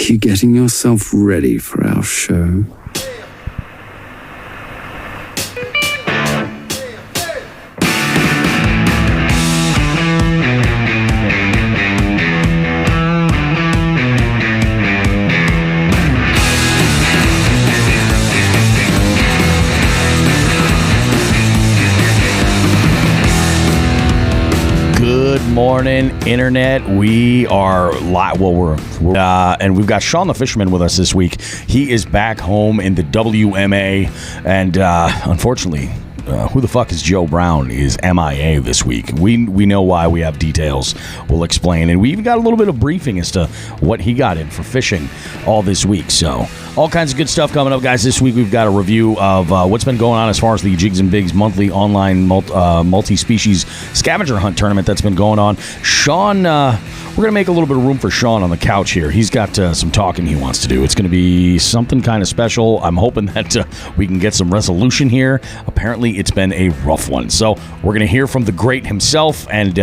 you getting yourself ready for our show? Good morning, Internet. We are live. Well, and we've got Shawn the Fisherman with us this week. He is back home in the WMA, and unfortunately, who the fuck is Joe Brown is MIA this week. We know why. We have details. We'll explain, and we even got a little bit of briefing as to what he got in for fishing all this week. So all kinds of good stuff coming up, guys. This week we've got a review of what's been going on as far as the Jigs and Bigs monthly online multi species scavenger hunt tournament that's been going on. Shawn, we're going to make a little bit of room for Shawn on the couch here. He's got some talking he wants to do. It's going to be something kind of special. I'm hoping that we can get some resolution here. Apparently, it's been a rough one. So we're going to hear from the great himself, and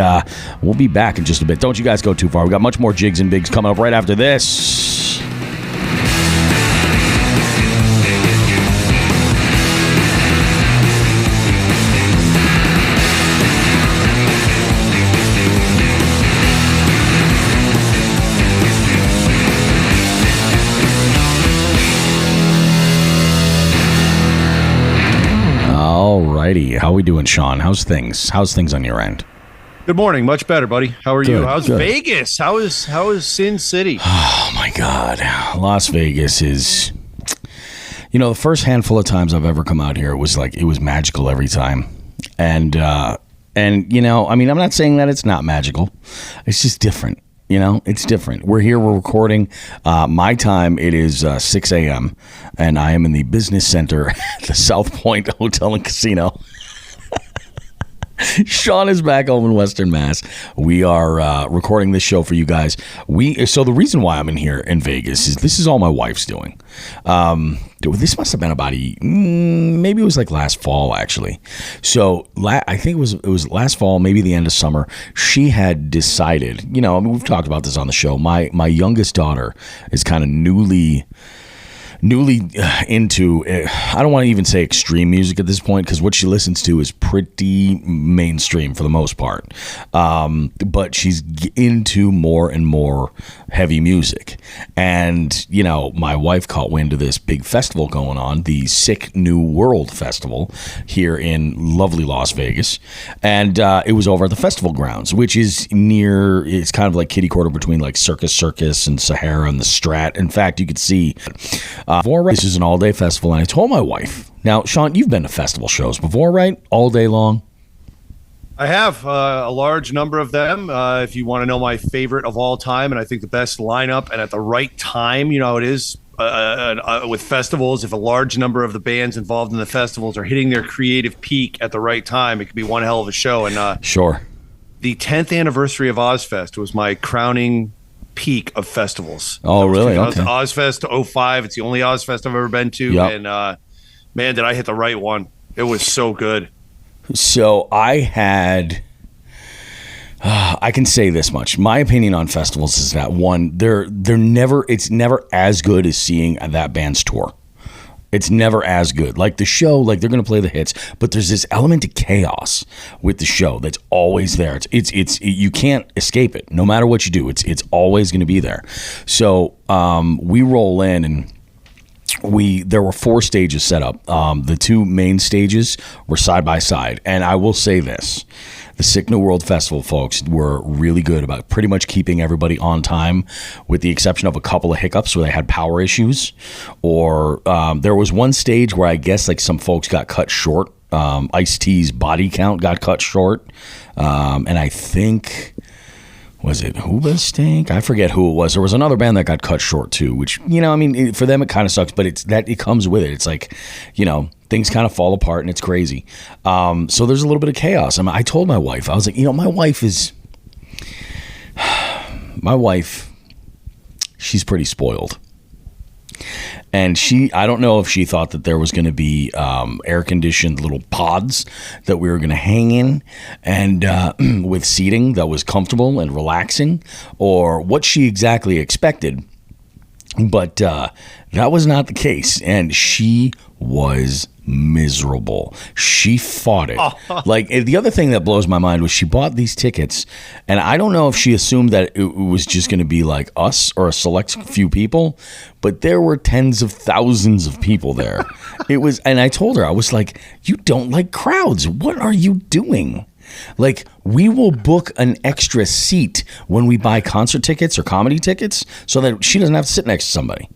we'll be back in just a bit. Don't you guys go too far. We've got much more Jigs and Bigs coming up right after this. Alrighty, how we doing, Shawn? How's things on your end? Good morning. Much better, buddy. How are you? How's good. Vegas? How is Sin City? Oh my God, Las Vegas is. The first handful of times I've ever come out here, it was magical every time, and I'm not saying that it's not magical. It's just different. It's different. We're recording. My time, it is 6 a.m., and I am in the business center at the South Point Hotel and Casino. Shawn is back home in Western Mass. We are recording this show for you guys. So the reason why I'm in here in Vegas is this is all my wife's doing. This must have been about maybe it was like last fall, actually. So I think it was last fall, maybe the end of summer. She had decided, we've talked about this on the show. My youngest daughter is kind of newly into, I don't want to even say extreme music at this point, because what she listens to is pretty mainstream for the most part. But she's into more and more heavy music. And, my wife caught wind of this big festival going on, the Sick New World Festival here in lovely Las Vegas. And it was over at the festival grounds, which is it's kind of like kitty corner between like Circus and Sahara and the Strat. In fact, you could see this is an all-day festival, and I told my wife. Now, Shawn, you've been to festival shows before, right? All day long? I have a large number of them. If you want to know my favorite of all time, and I think the best lineup, and at the right time, it is with festivals. If a large number of the bands involved in the festivals are hitting their creative peak at the right time, it could be one hell of a show. And sure, the 10th anniversary of Ozfest was my crowning peak of festivals. Oh, really? Okay. Ozfest 05. It's the only Ozfest I've ever been to. Yep. And man, did I hit the right one. It was so good. So I can say this much. My opinion on festivals is that one, it's never as good as seeing that band's tour. It's never as good. Like the show, like they're going to play the hits, but there's this element of chaos with the show that's always there. It's you can't escape it. No matter what you do, it's always going to be there. So we roll in, and there were 4 stages set up. The 2 main stages were side by side, and I will say this. The Sick New World Festival folks were really good about pretty much keeping everybody on time, with the exception of a couple of hiccups where they had power issues, or there was one stage where I guess like some folks got cut short. Ice-T's body count got cut short, and I think, was it Hoobastank? I forget who it was. There was another band that got cut short too, which, for them it kind of sucks, but it comes with it. It's like, things kind of fall apart and it's crazy. So there's a little bit of chaos. I told my wife, I was like, my wife, she's pretty spoiled. And I don't know if she thought that there was going to be air-conditioned little pods that we were going to hang in and with seating that was comfortable and relaxing, or what she exactly expected. But that was not the case, and she was miserable. She fought it. Like, the other thing that blows my mind was she bought these tickets, and I don't know if she assumed that it was just going to be like us or a select few people, but there were tens of thousands of people there. It was, and I told her, I was like, you don't like crowds. What are you doing? Like, we will book an extra seat when we buy concert tickets or comedy tickets so that she doesn't have to sit next to somebody.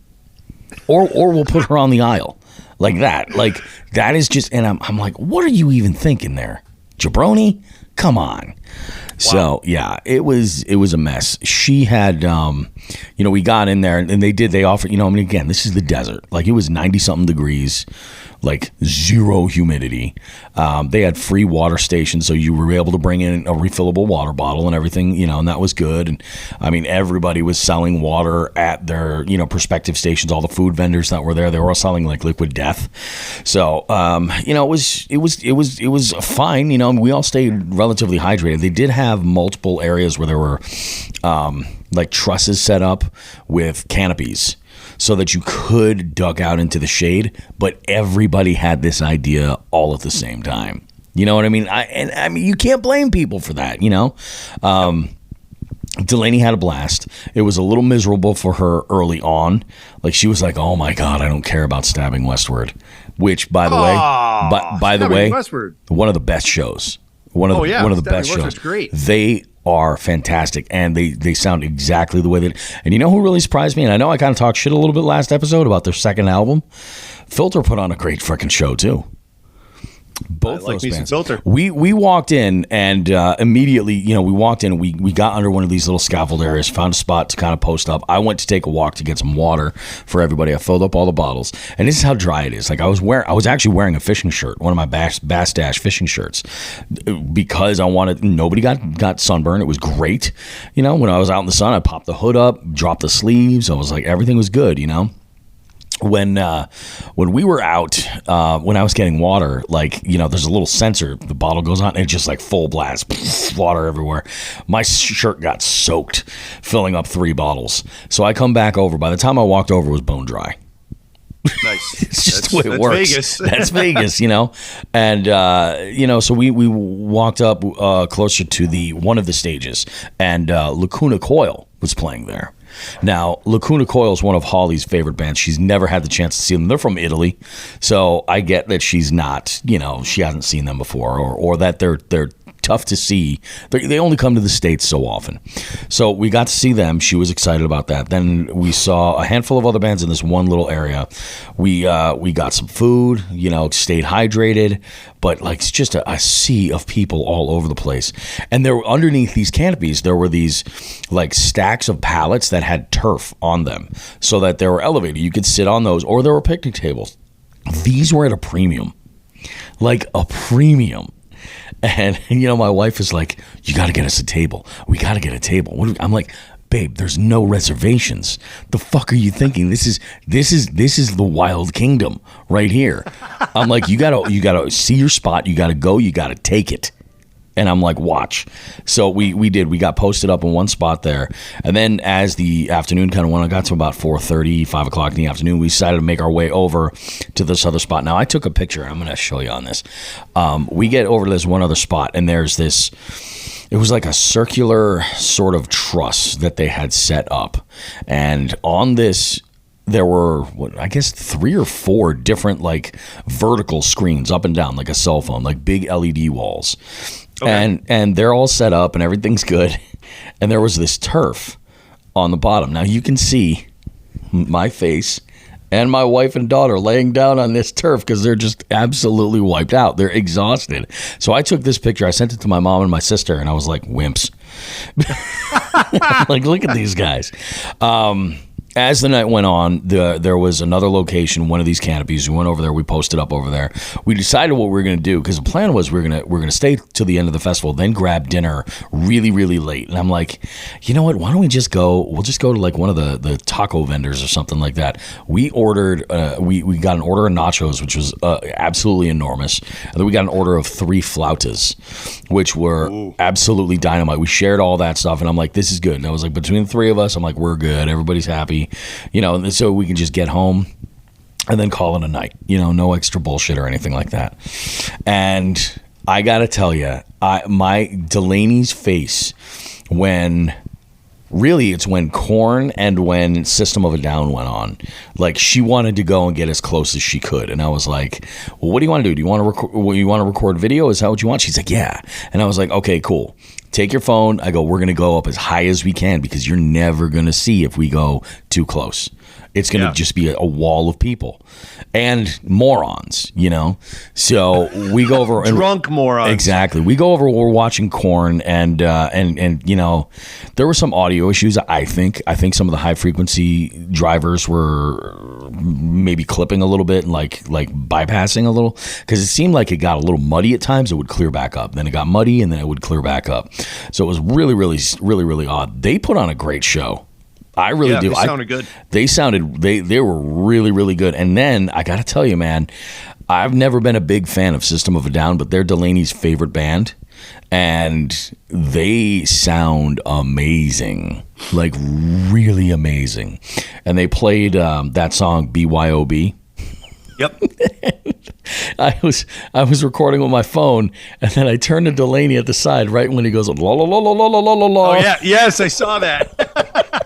Or we'll put her on the aisle like that. Like, that is just, and I'm like, what are you even thinking there? Jabroni? Come on. Wow. So, yeah, it was a mess. She had, we got in there and they offered, again, this is the desert. Like, it was 90-something degrees. Like, zero humidity. They had free water stations, so you were able to bring in a refillable water bottle and everything, and that was good. And I mean, everybody was selling water at their, prospective stations. All the food vendors that were there, they were all selling like liquid death. So, it was fine. We all stayed relatively hydrated. They did have multiple areas where there were like trusses set up with canopies, so that you could duck out into the shade, but everybody had this idea all at the same time. You know what I mean? I mean, you can't blame people for that, Delaney had a blast. It was a little miserable for her early on. Like, she was like, oh my God, I don't care about Stabbing Westward, which, by the way, Westward. One of the best shows. One of the best shows. Great. They are fantastic, and they sound exactly the way that. And you know who really surprised me? And I know I kind of talked shit a little bit last episode about their second album. Filter put on a great freaking show too. Both like those bands. Filter. We walked in and immediately, we walked in. We got under one of these little scaffold areas, found a spot to kind of post up. I went to take a walk to get some water for everybody. I filled up all the bottles, and this is how dry it is. Like, I was actually wearing a fishing shirt, one of my Bass Dash fishing shirts, because I wanted. Nobody got sunburned. It was great. When I was out in the sun, I popped the hood up, dropped the sleeves. I was like, everything was good. When we were out, when I was getting water, like, there's a little sensor, the bottle goes on, and it's just like full blast, water everywhere. My shirt got soaked, filling up 3 bottles. So I come back over. By the time I walked over, it was bone dry. Nice. It's just the way it works. Vegas. That's Vegas, And, so we walked up closer to one of the stages, and Lacuna Coil was playing there. Now, Lacuna Coil is one of Holly's favorite bands. She's never had the chance to see them. They're from Italy, so I get that she's not, she hasn't seen them before, or that they're tough to see. They only come to the States so often. So we got to see them. She was excited about that. Then we saw a handful of other bands in this one little area. We got some food, stayed hydrated, but like, it's just a sea of people all over the place. And there were, underneath these canopies, there were these like stacks of pallets that had turf on them, so that they were elevated. You could sit on those, or there were picnic tables. These were at a premium. Like a premium. And, my wife is like, you got to get us a table. We got to get a table. I'm like, babe, there's no reservations. The fuck are you thinking? This is the Wild Kingdom right here. I'm like, you gotta see your spot. You got to go. You got to take it. And I'm like, watch. So we did. We got posted up in one spot there. And then as the afternoon kind of went, I got to about 4:30, 5 o'clock in the afternoon, we decided to make our way over to this other spot. Now, I took a picture. I'm going to show you on this. We get over to this one other spot, and there's this, it was like a circular sort of truss that they had set up. And on this, there were, I guess, 3 or 4 different like vertical screens up and down, like a cell phone, like big LED walls. Okay. And they're all set up and everything's good. And there was this turf on the bottom. Now you can see my face and my wife and daughter laying down on this turf because they're just absolutely wiped out. They're exhausted. So I took this picture. I sent it to my mom and my sister, and I was like, wimps. Like, look at these guys. As the night went on, there was another location, one of these canopies. We went over there. We posted up over there. We decided what we were going to do, because the plan was we're gonna stay till the end of the festival, then grab dinner really, really late. And I'm like, you know what? Why don't we just go? We'll just go to like one of the taco vendors or something like that. We ordered. We got an order of nachos, which was absolutely enormous. And then we got an order of 3 flautas, which were absolutely dynamite. We shared all that stuff, and I'm like, this is good. And I was like, between the 3 of us, I'm like, we're good. Everybody's happy. me, so we can just get home and then call it a night, no extra bullshit or anything like that. And I got to tell you, my Delaney's face it's when Korn and when System of a Down went on. Like, she wanted to go and get as close as she could, and I was like, "Well, what do you want to do? Do you want to record video? Is that what you want?" She's like, "Yeah." And I was like, "Okay, cool. Take your phone." I go, "We're gonna go up as high as we can because you're never gonna see if we go too close. It's gonna just be a wall of people and morons, So we go over drunk morons. Exactly. We go over. We're watching Korn, and there were some audio issues. I think some of the high frequency drivers were maybe clipping a little bit and like bypassing a little, because it seemed like it got a little muddy at times. It would clear back up, then it got muddy, and then it would clear back up. So it was really, really, really, really odd. They put on a great show. I really do. They sounded good. They were really, really good. And then I got to tell you, man, I've never been a big fan of System of a Down, but they're Delaney's favorite band, and they sound amazing, like really amazing. And they played that song BYOB. Yep. I was recording with my phone, and then I turned to Delaney at the side right when he goes la la la la la la la la. Oh yeah, yes, I saw that.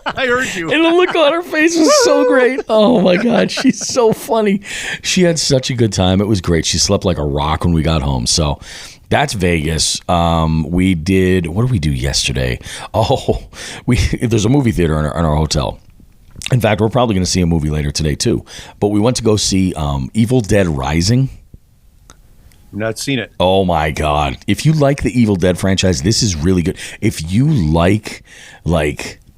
I heard you. And the look on her face was so great. Oh my God, she's so funny. She had such a good time. It was great. She slept like a rock when we got home. So that's Vegas. We did. What did we do yesterday? Oh, there's a movie theater in our hotel. In fact, we're probably going to see a movie later today too. But we went to go see Evil Dead Rising. I've not seen it. Oh my God! If you like the Evil Dead franchise, this is really good. If you like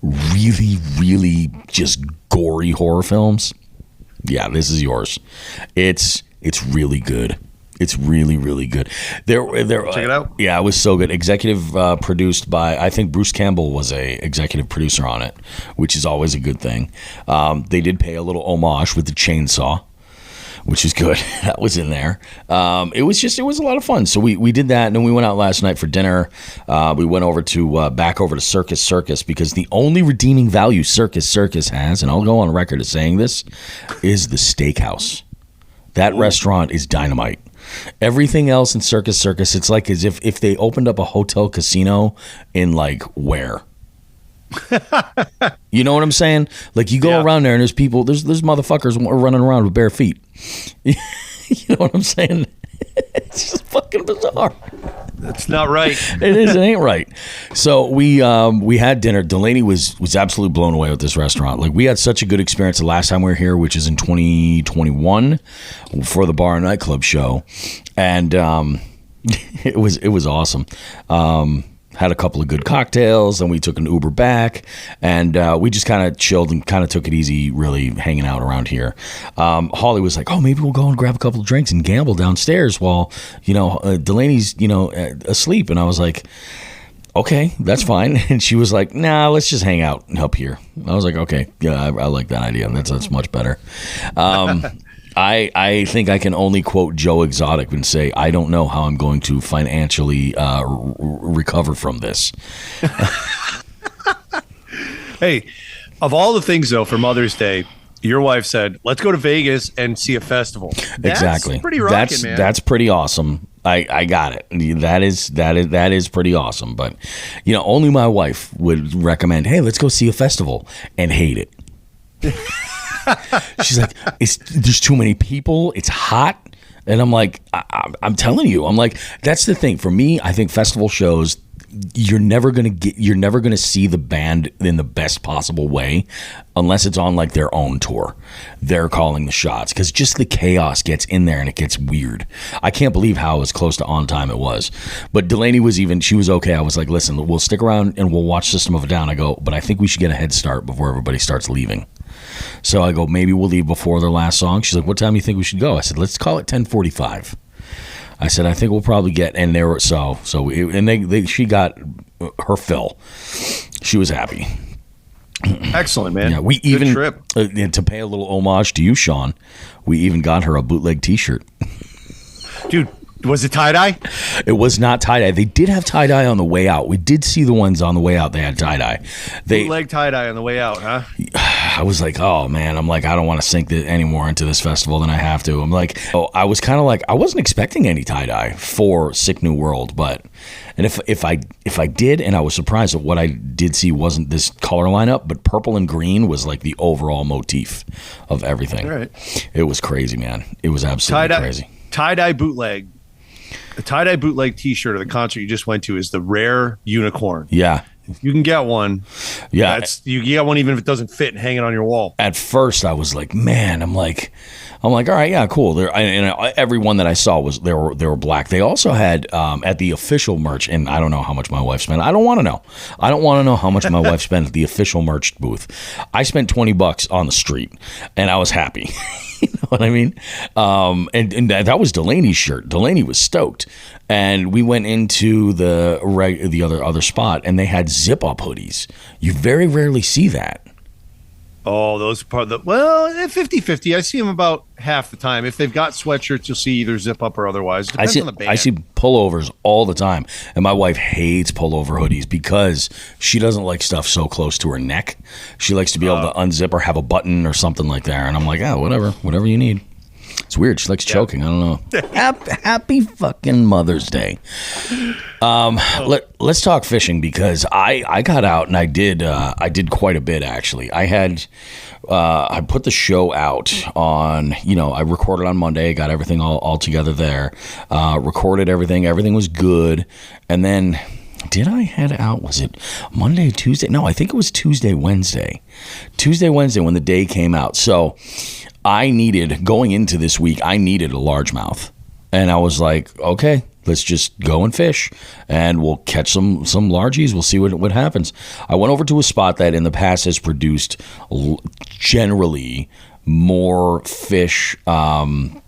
really, really just gory horror films, yeah, this is yours. It's really good. It's really, really good. Check it out. Yeah, it was so good. Executive produced by, I think Bruce Campbell was a executive producer on it, which is always a good thing. They did pay a little homage with the chainsaw, which is good. That was in there. It was a lot of fun. So we did that, and then we went out last night for dinner. We went over to back over to Circus because the only redeeming value Circus has, and I'll go on record as saying this, is the steakhouse. That restaurant is dynamite. Everything else in Circus, it's like as if they opened up a hotel casino in like where? You know what I'm saying? Like you go around there and there's people, there's motherfuckers running around with bare feet. You know what I'm saying? It's just fucking bizarre. That's not right. It is. It ain't right. So we had dinner. Delaney was absolutely blown away with this restaurant. Like we had such a good experience the last time we were here, which is in 2021 for the bar and nightclub show, and it was awesome. Had a couple of good cocktails, and we took an Uber back, and we just kind of chilled and kind of took it easy, really hanging out around here. Holly was like, "Oh, maybe we'll go and grab a couple of drinks and gamble downstairs while Delaney's asleep." And I was like, "Okay, that's fine." And she was like, "Nah, let's just hang out up here." I was like, "Okay, yeah, I like that idea. That's much better." I think I can only quote Joe Exotic and say, I don't know how I'm going to financially recover from this. Hey, of all the things, though, for Mother's Day, your wife said, let's go to Vegas and see a festival. Exactly. That's pretty rocking, man. That's pretty awesome. I got it. That is pretty awesome. But, only my wife would recommend, hey, let's go see a festival, and hate it. She's like, there's too many people. It's hot. And I'm like, I'm telling you, I'm like, that's the thing for me. I think festival shows, you're never going to see the band in the best possible way unless it's on like their own tour. They're calling the shots because just the chaos gets in there and it gets weird. I can't believe how as close to on time it was. But Delaney she was okay. I was like, listen, we'll stick around and we'll watch System of a Down. I go, but I think we should get a head start before everybody starts leaving. So I go, maybe we'll leave before their last song. She's like, what time do you think we should go? I said, let's call it 10:45. I said, I think we'll probably get, and they were, she got her fill. She was happy. Excellent, man. Yeah, we Good even, trip. To pay a little homage to you, Shawn, we even got her a bootleg t-shirt. Dude, Was it tie-dye? It was not tie-dye. They did have tie-dye on the way out. We did see the ones on the way out. They had tie-dye. Bootleg tie-dye on the way out, huh? I was like, oh, man. I'm like, I don't want to sink any more into this festival than I have to. I'm like, I was kind of like, I wasn't expecting any tie-dye for Sick New World, but... And if I did, and I was surprised that what I did see wasn't this color lineup, but purple and green was like the overall motif of everything. All right. It was crazy, man. It was absolutely crazy. Tie-dye bootleg. The tie-dye bootleg T-shirt of the concert you just went to is the rare unicorn. Yeah. If you can get one. Yeah. You get one even if it doesn't fit and hang it on your wall. At first, I was like, man, I'm like, all right, yeah, cool. Every one that I saw they were black. They also had at the official merch, and I don't know how much my wife spent. I don't want to know. I don't want to know how much my wife spent at the official merch booth. I spent $20 on the street, and I was happy. You know what I mean? And that was Delaney's shirt. Delaney was stoked, and we went into the other spot, and they had zip up hoodies. You very rarely see that. Oh, those part the 50-50. I see them about half the time. If they've got sweatshirts, you'll see either zip up or otherwise. Depends on the band. I see pullovers all the time, and my wife hates pullover hoodies because she doesn't like stuff so close to her neck. She likes to be able to unzip or have a button or something like that. And I'm like, whatever you need. It's weird. She likes choking. I don't know. Happy fucking Mother's Day. Let's talk fishing because I got out and I did quite a bit actually. I put the show out on, I recorded on Monday, got everything all together there, recorded everything. Everything was good. And then did I head out? Was it Monday, Tuesday? No, I think it was Tuesday, Wednesday when the day came out. So going into this week, I needed a largemouth. And I was like, okay, let's just go and fish and we'll catch some largies. We'll see what happens. I went over to a spot that in the past has produced generally more fish that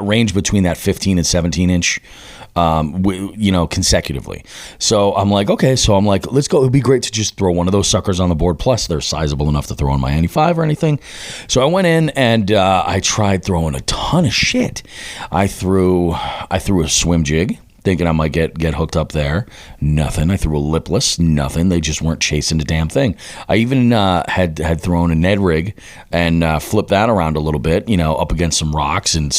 range between that 15 and 17 inch consecutively. So I'm like, okay. So I'm like, let's go. It'd be great to just throw one of those suckers on the board. Plus, they're sizable enough to throw in my 95 or anything. So I went in and I tried throwing a ton of shit. I threw a swim jig, thinking I might get hooked up there. Nothing. I threw a lipless. Nothing. They just weren't chasing the damn thing. I even had thrown a Ned rig and flipped that around a little bit, up against some rocks and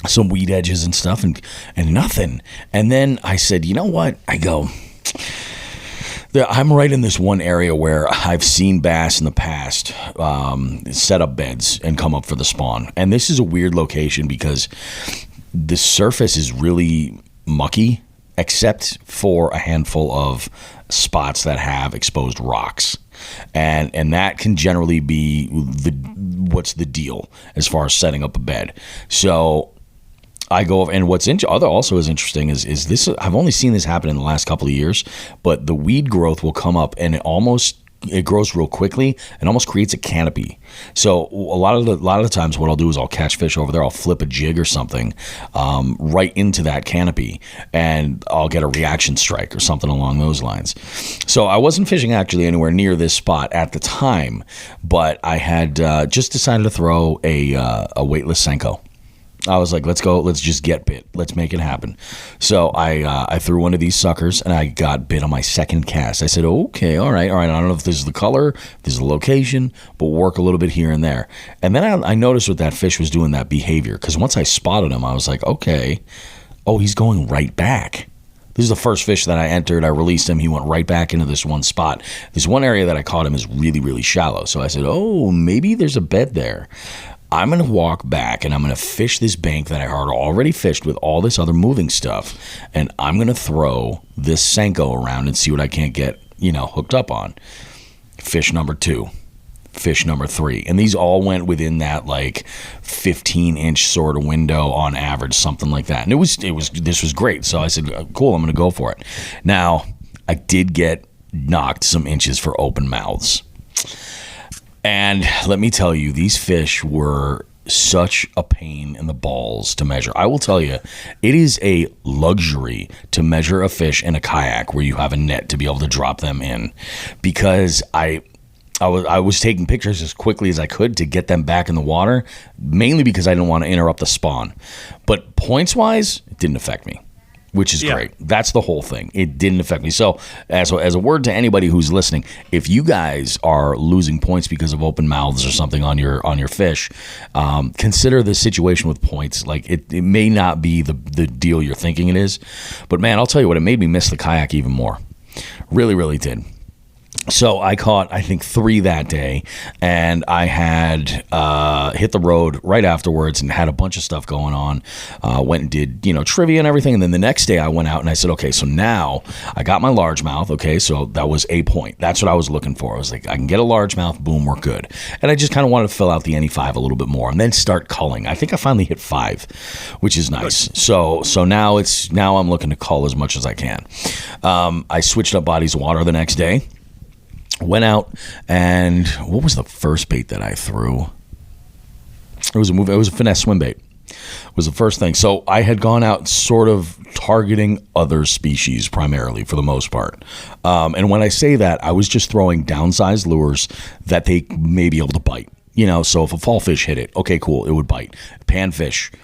some weed edges and stuff, and nothing. And then I said, you know what? I go, I'm right in this one area where I've seen bass in the past set up beds and come up for the spawn. And this is a weird location because the surface is really mucky, except for a handful of spots that have exposed rocks. And that can generally be what's the deal as far as setting up a bed. So I go over, and what's also is interesting is this. I've only seen this happen in the last couple of years, but the weed growth will come up and it grows real quickly and almost creates a canopy. So a lot of the times what I'll do is I'll catch fish over there. I'll flip a jig or something right into that canopy, and I'll get a reaction strike or something along those lines. So I wasn't fishing actually anywhere near this spot at the time, but I had just decided to throw a weightless Senko. I was like, let's go. Let's just get bit. Let's make it happen. So I threw one of these suckers and I got bit on my second cast. I said, okay, all right. I don't know if this is the color, if this is the location, but we'll work a little bit here and there. And then I noticed what that fish was doing, that behavior. Because once I spotted him, I was like, okay, he's going right back. This is the first fish that I entered. I released him. He went right back into this one spot. This one area that I caught him is really, really shallow. So I said, maybe there's a bed there. I'm going to walk back and I'm going to fish this bank that I had already fished with all this other moving stuff. And I'm going to throw this Senko around and see what I can't get, hooked up on. Fish number 2, fish number 3. And these all went within that 15-inch sort of window on average, something like that. And this was great. So I said, cool, I'm going to go for it. Now, I did get knocked some inches for open mouths. And let me tell you, these fish were such a pain in the balls to measure. I will tell you, it is a luxury to measure a fish in a kayak where you have a net to be able to drop them in, because I I was taking pictures as quickly as I could to get them back in the water, mainly because I didn't want to interrupt the spawn. But points wise, it didn't affect me, which is great. That's the whole thing. It didn't affect me. So as a word to anybody who's listening, if you guys are losing points because of open mouths or something on your fish, consider the situation with points. Like it may not be the deal you're thinking it is. But man, I'll tell you what, it made me miss the kayak even more. Really, really did. So I caught, I think, 3 that day, and I had hit the road right afterwards and had a bunch of stuff going on. Went and did, trivia and everything, and then the next day I went out and I said, okay, so now I got my largemouth, okay, so that was a point. That's what I was looking for. I was like, I can get a largemouth, boom, we're good. And I just kind of wanted to fill out the NE5 a little bit more and then start culling. I think I finally hit 5, which is nice. So now I'm looking to cull as much as I can. I switched up bodies of water the next day. Went out, and what was the first bait that I threw? It was a finesse swim bait. Was the first thing. So I had gone out sort of targeting other species primarily for the most part. And when I say that, I was just throwing downsized lures that they may be able to bite. So if a fall fish hit it, okay, cool, it would bite. Panfish,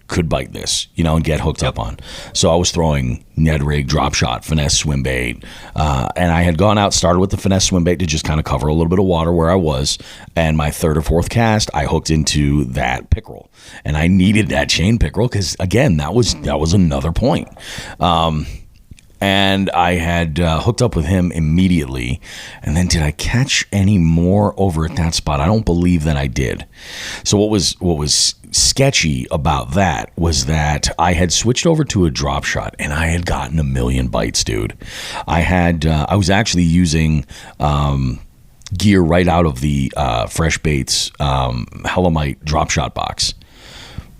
could bite this, and get hooked up on. So I was throwing Ned rig, drop shot, finesse swim bait. And I had gone out, started with the finesse swim bait to just kind of cover a little bit of water where I was. And my 3rd or 4th cast, I hooked into that pickerel. And I needed that chain pickerel because, again, that was another point. And I had hooked up with him immediately. And then did I catch any more over at that spot? I don't believe that I did. So what was sketchy about that was that I had switched over to a drop shot and I had gotten a million bites, dude. I was actually using gear right out of the Fresh Baits Helamite drop shot box.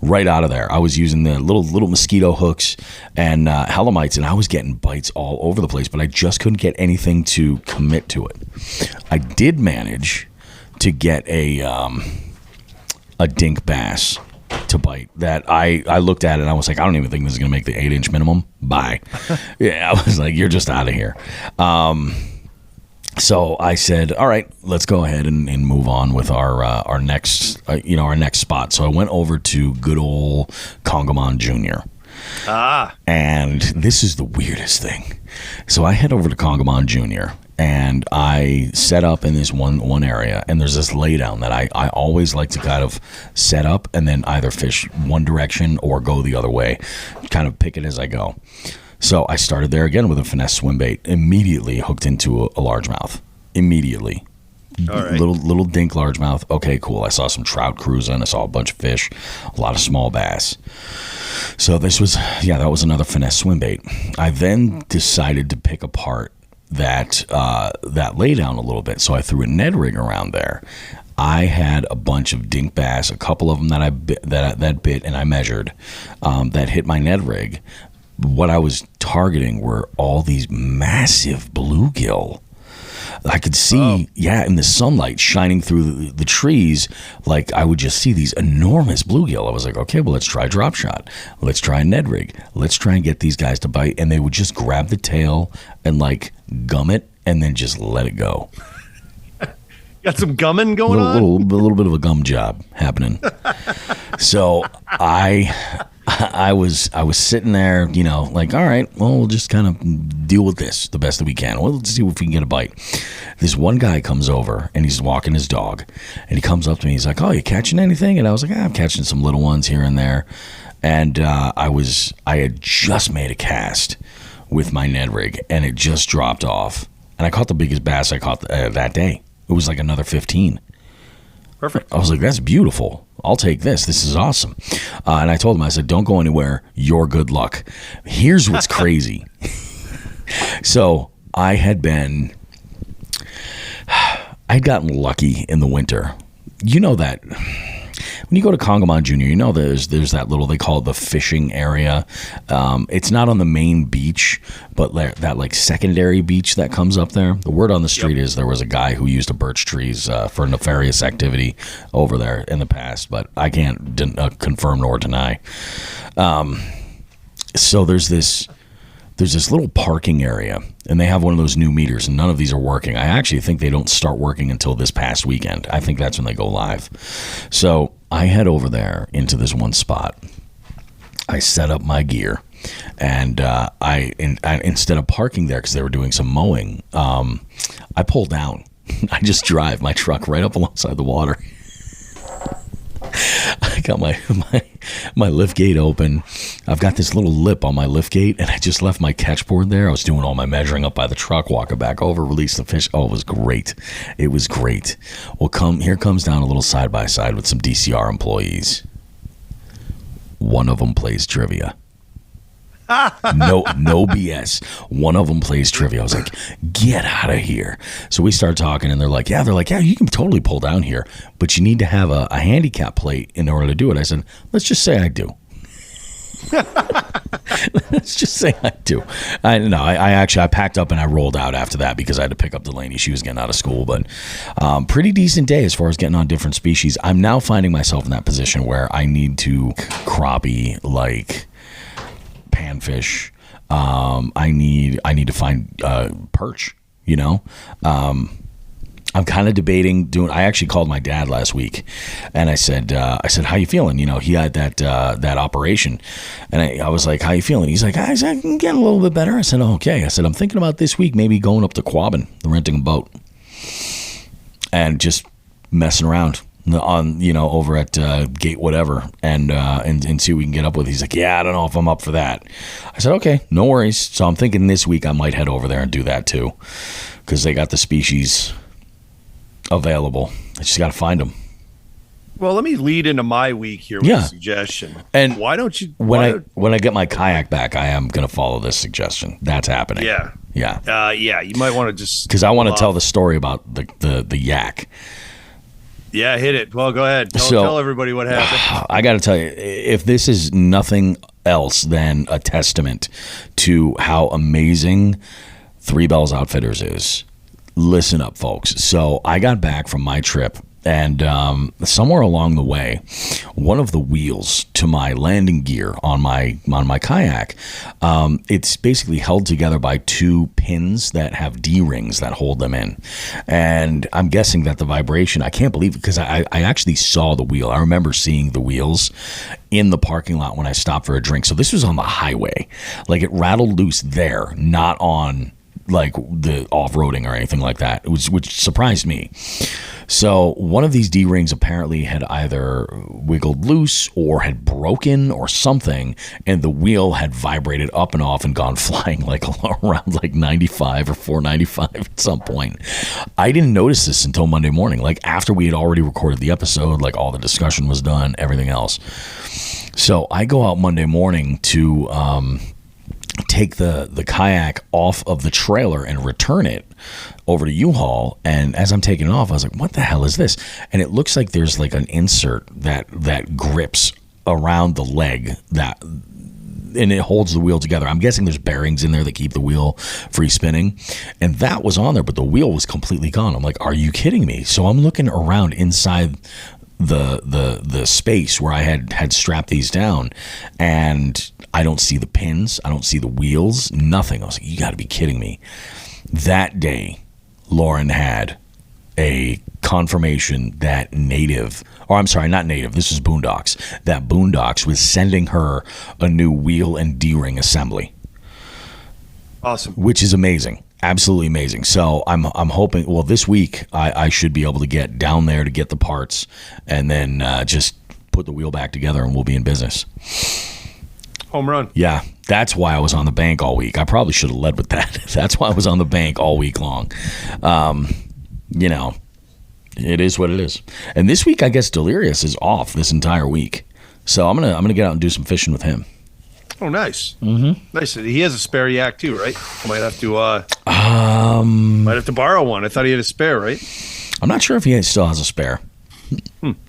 Right out of there. I was using the little mosquito hooks and Helamites, and I was getting bites all over the place, but I just couldn't get anything to commit to it. I did manage to get a dink bass to bite that I looked at it and I was like, I don't even think this is going to make the 8-inch minimum. Bye. Yeah, I was like, you're just out of here. So I said, all right, let's go ahead and move on with our next spot. So I went over to good old Congamon Jr. And this is the weirdest thing. So I head over to Congamon Jr. and I set up in this one area, and there's this laydown that I always like to kind of set up and then either fish one direction or go the other way, kind of pick it as I go. So I started there again with a finesse swim bait. Immediately hooked into a largemouth. Immediately. All right. Little dink largemouth. Okay, cool. I saw some trout cruising. I saw a bunch of fish. A lot of small bass. So that was another finesse swim bait. I then decided to pick apart that laydown a little bit. So I threw a Ned rig around there. I had a bunch of dink bass, a couple of them that bit and I measured that hit my Ned rig. What I was targeting were all these massive bluegill. I could see, in the sunlight shining through the trees, I would just see these enormous bluegill. I was like, okay, well, let's try drop shot. Let's try a Ned rig. Let's try and get these guys to bite. And they would just grab the tail and gum it and then just let it go. Got some gumming going on? A little bit of a gum job happening. So I was sitting there, all right, well, we'll just kind of deal with this the best that we can. Well, let's see if we can get a bite. This one guy comes over, and he's walking his dog, and he comes up to me. He's like, oh, you catching anything? And I was like, I'm catching some little ones here and there. And I had just made a cast with my Ned rig, and it just dropped off. And I caught the biggest bass I caught that day. It was like another 15. Perfect. I was like, that's beautiful. I'll take this. This is awesome. And I told him, I said, don't go anywhere. You're good luck. Here's what's crazy. So I'd gotten lucky in the winter. You know that when you go to Congamon Jr., there's that little, they call it the fishing area. It's not on the main beach, but that secondary beach that comes up there. The word on the street is there was a guy who used birch trees for nefarious activity over there in the past, but I can't confirm nor deny. So there's this there's this little parking area, and they have one of those new meters, and none of these are working. I actually think they don't start working until this past weekend. I think that's when they go live. So I head over there into this one spot. I set up my gear, and I instead of parking there because they were doing some mowing, I pull down. I just drive my truck right up alongside the water. I got my lift gate open. I've got this little lip on my lift gate, and I just left my catch board there. I was doing all my measuring up by the truck, walking back over, release the fish. Oh, it was great. It was great. Well, here comes down a little side-by-side with some DCR employees. One of them plays trivia. No BS. One of them plays trivia. I was like, get out of here. So we start talking, and they're like, yeah, you can totally pull down here, but you need to have a handicap plate in order to do it. I said, let's just say I do. Let's just say I do. I packed up and I rolled out after that because I had to pick up Delaney. She was getting out of school, but pretty decent day as far as getting on different species. I'm now finding myself in that position where I need to crappie, like panfish. I need to find perch, you know. I'm kind of debating doing. I actually called my dad last week, and I said, how you feeling? You know, he had that operation, and I was like, how you feeling? He's like, I'm getting a little bit better. I said, oh, okay. I said, I'm thinking about this week maybe going up to Quabbin, renting a boat, and just messing around on, you know, over at gate whatever, and see what we can get up with. He's like, yeah, I don't know if I'm up for that. I said, okay, no worries. So I'm thinking this week I might head over there and do that too, because they got the species available. I just got to find them. Well, let me lead into my week here with a suggestion. And why don't you? When I get my kayak back, I am going to follow this suggestion. That's happening. Yeah. You might want to just, because I want to tell the story about the yak. Yeah, hit it. Well, go ahead. Tell everybody what happened. I got to tell you, if this is nothing else than a testament to how amazing Three Bells Outfitters is, listen up, folks. So I got back from my trip, and somewhere along the way, one of the wheels to my landing gear on my kayak, it's basically held together by two pins that have D-rings that hold them in. And I'm guessing that the vibration, I can't believe it, because I actually saw the wheel. I remember seeing the wheels in the parking lot when I stopped for a drink. So this was on the highway. Like, it rattled loose there, not on like the off-roading or anything like that, which surprised me. So one of these D-rings apparently had either wiggled loose or had broken or something, and the wheel had vibrated up and off and gone flying like around like 95 or 495 at some point. I didn't notice this until Monday morning, like after we had already recorded the episode, like all the discussion was done, everything else. So I go out Monday morning to take the kayak off of the trailer and return it over to U-Haul, and as I'm taking it off, I was like, what the hell is this? And it looks like there's like an insert that grips around the leg and it holds the wheel together. I'm guessing there's bearings in there that keep the wheel free spinning, and that was on there, but the wheel was completely gone. I'm like, are you kidding me? So I'm looking around inside the space where I had strapped these down, and I don't see the pins, I don't see the wheels, nothing. I was like, you got to be kidding me. That day, Lauren had a confirmation that not Native, this was Boondocks, that Boondocks was sending her a new wheel and D-ring assembly. Awesome. Which is amazing. Absolutely amazing. So I'm hoping, well, this week I should be able to get down there to get the parts, and then just put the wheel back together, and we'll be in business. Home run. Yeah, that's why I was on the bank all week. I probably should have led with that. That's why I was on the bank all week long. You know, it is what it is. And this week, I guess Delirious is off this entire week, so I'm gonna get out and do some fishing with him. Oh, nice. Mm-hmm. Nice. He has a spare yak too, right? Might have to borrow one. I thought he had a spare, right? I'm not sure if he still has a spare.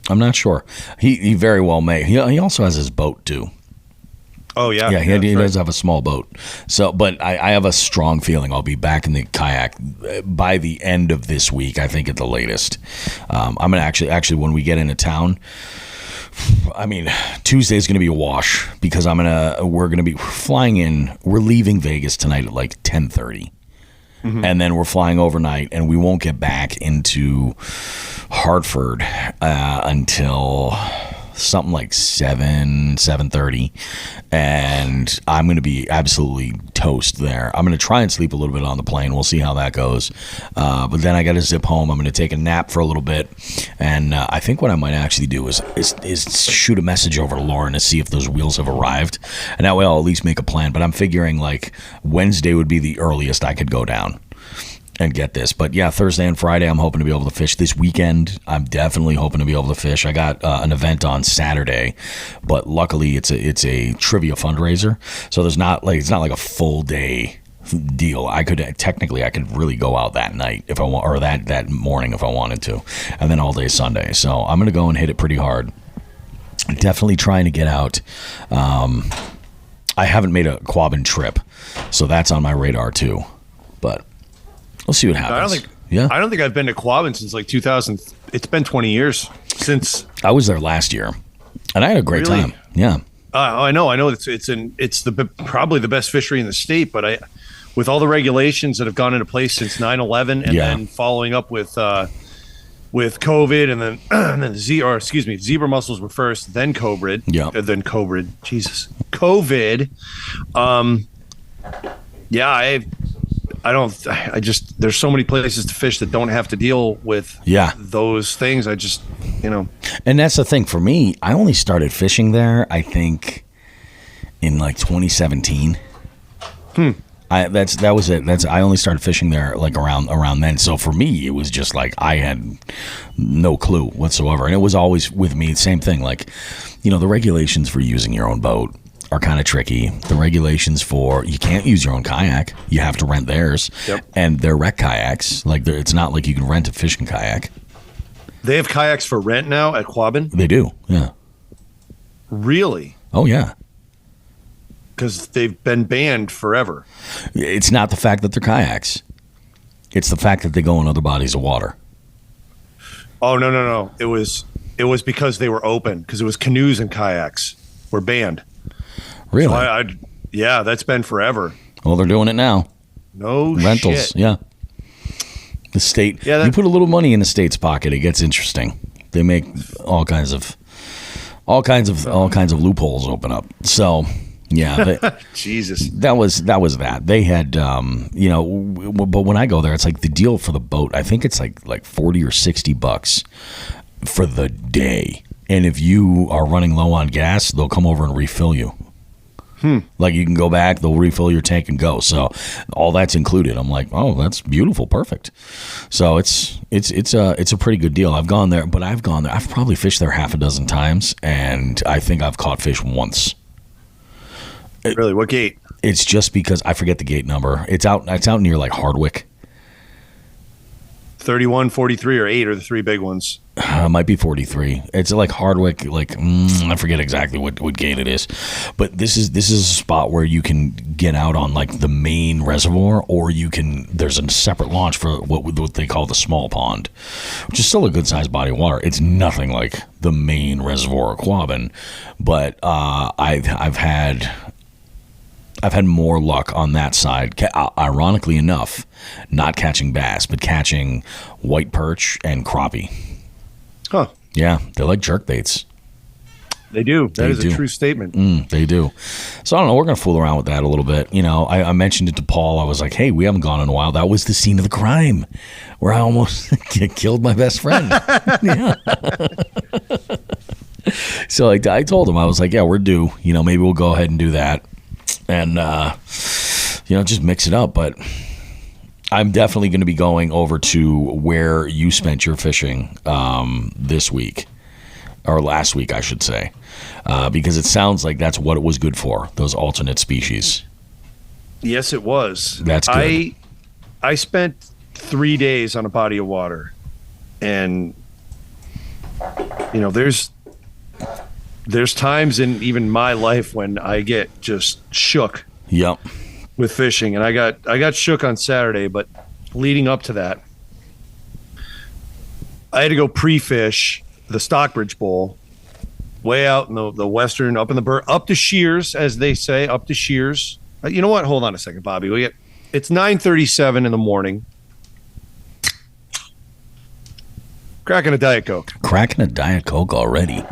I'm not sure. He very well may. He also has his boat too. Oh, yeah. Yeah, he does have a small boat. So, but I have a strong feeling I'll be back in the kayak by the end of this week, I think at the latest. I'm going to actually, when we get into town I mean, Tuesday's going to be a wash because we're going to be flying in. We're leaving Vegas tonight at like 10:30. And then we're flying overnight, and we won't get back into Hartford until something like 7:30, and I'm going to be absolutely toast there. I'm going to try and sleep a little bit on the plane. We'll see how that goes. But then I got to zip home. I'm going to take a nap for a little bit, and I think what I might actually do is shoot a message over to Lauren to see if those wheels have arrived, and that way I'll at least make a plan. But I'm figuring like Wednesday would be the earliest I could go down and get this. But yeah, Thursday and Friday I'm hoping to be able to fish. This weekend I'm definitely hoping to be able to fish. I got an event on Saturday, but luckily it's a trivia fundraiser, so it's not like a full day deal. I could really go out that night if I want, or that morning if I wanted to, and then all day Sunday. So I'm gonna go and hit it pretty hard. Definitely trying to get out. I haven't made a Quabbin trip, so that's on my radar too, but we'll see what happens. I don't think I've been to Quabbin since like 2000. It's been 20 years since I was there last year, and I had a great time. Yeah. I know. It's probably the best fishery in the state, but with all the regulations that have gone into place since 9/11, and then following up with COVID, and then zebra mussels were first, then COVID. Yeah. Then COVID. Jesus. COVID. There's so many places to fish that don't have to deal with those things. And that's the thing for me. I only started fishing there, I think, in like 2017. That was it. I only started fishing there like around then. So for me, it was just like I had no clue whatsoever. And it was always with me, same thing. Like, the regulations for using your own boat are kind of tricky. The regulations for you can't use your own kayak. You have to rent theirs. Yep. And they're wreck kayaks. Like it's not like you can rent a fishing kayak. They have kayaks for rent now at Quabbin? They do, yeah. Really? Oh, yeah. Because they've been banned forever. It's not the fact that they're kayaks. It's the fact that they go in other bodies of water. Oh, no. It was because they were open, because it was canoes and kayaks were banned. Really? So that's been forever. Well, they're doing it now. No rentals, shit. Yeah. The state. Yeah, you put a little money in the state's pocket, it gets interesting. They make all kinds of loopholes open up. So, yeah. Jesus. That was that. They had, but when I go there, it's like the deal for the boat. I think it's like $40 or $60 for the day. And if you are running low on gas, they'll come over and refill you. Like you can go back, they'll refill your tank and go. So all that's included. I'm like, oh, that's beautiful, perfect. So it's a pretty good deal. I've gone there. I've probably fished there half a dozen times, and I think I've caught fish once. Really? What gate? It's just because I forget the gate number. It's out near like Hardwick. 31, 43, or 8 are the three big ones. It might be 43. It's like Hardwick, I forget exactly what gate it is. But this is a spot where you can get out on like the main reservoir, or there's a separate launch for what they call the small pond, which is still a good sized body of water. It's nothing like the main reservoir of Quabbin, but I've had more luck on that side, ironically enough, not catching bass, but catching white perch and crappie. Huh. Yeah, they're like jerk baits. They do. That is a true statement. They do. So I don't know. We're going to fool around with that a little bit. I mentioned it to Paul. I was like, hey, we haven't gone in a while. That was the scene of the crime where I almost killed my best friend. Yeah. So I told him, I was like, yeah, we're due. Maybe we'll go ahead and do that. And, just mix it up. But I'm definitely going to be going over to where you spent your fishing this week, or last week, I should say, because it sounds like that's what it was good for, those alternate species. Yes, it was. That's good. I spent 3 days on a body of water, and, there's times in even my life when I get just shook. Yep. With fishing, and I got shook on Saturday, but leading up to that, I had to go pre-fish the Stockbridge Bowl, way out in the western, up in the up to shears, as they say, up to shears. You know what? Hold on a second, Bobby. It's 9:37 in the morning. Cracking a Diet Coke. Cracking a Diet Coke already.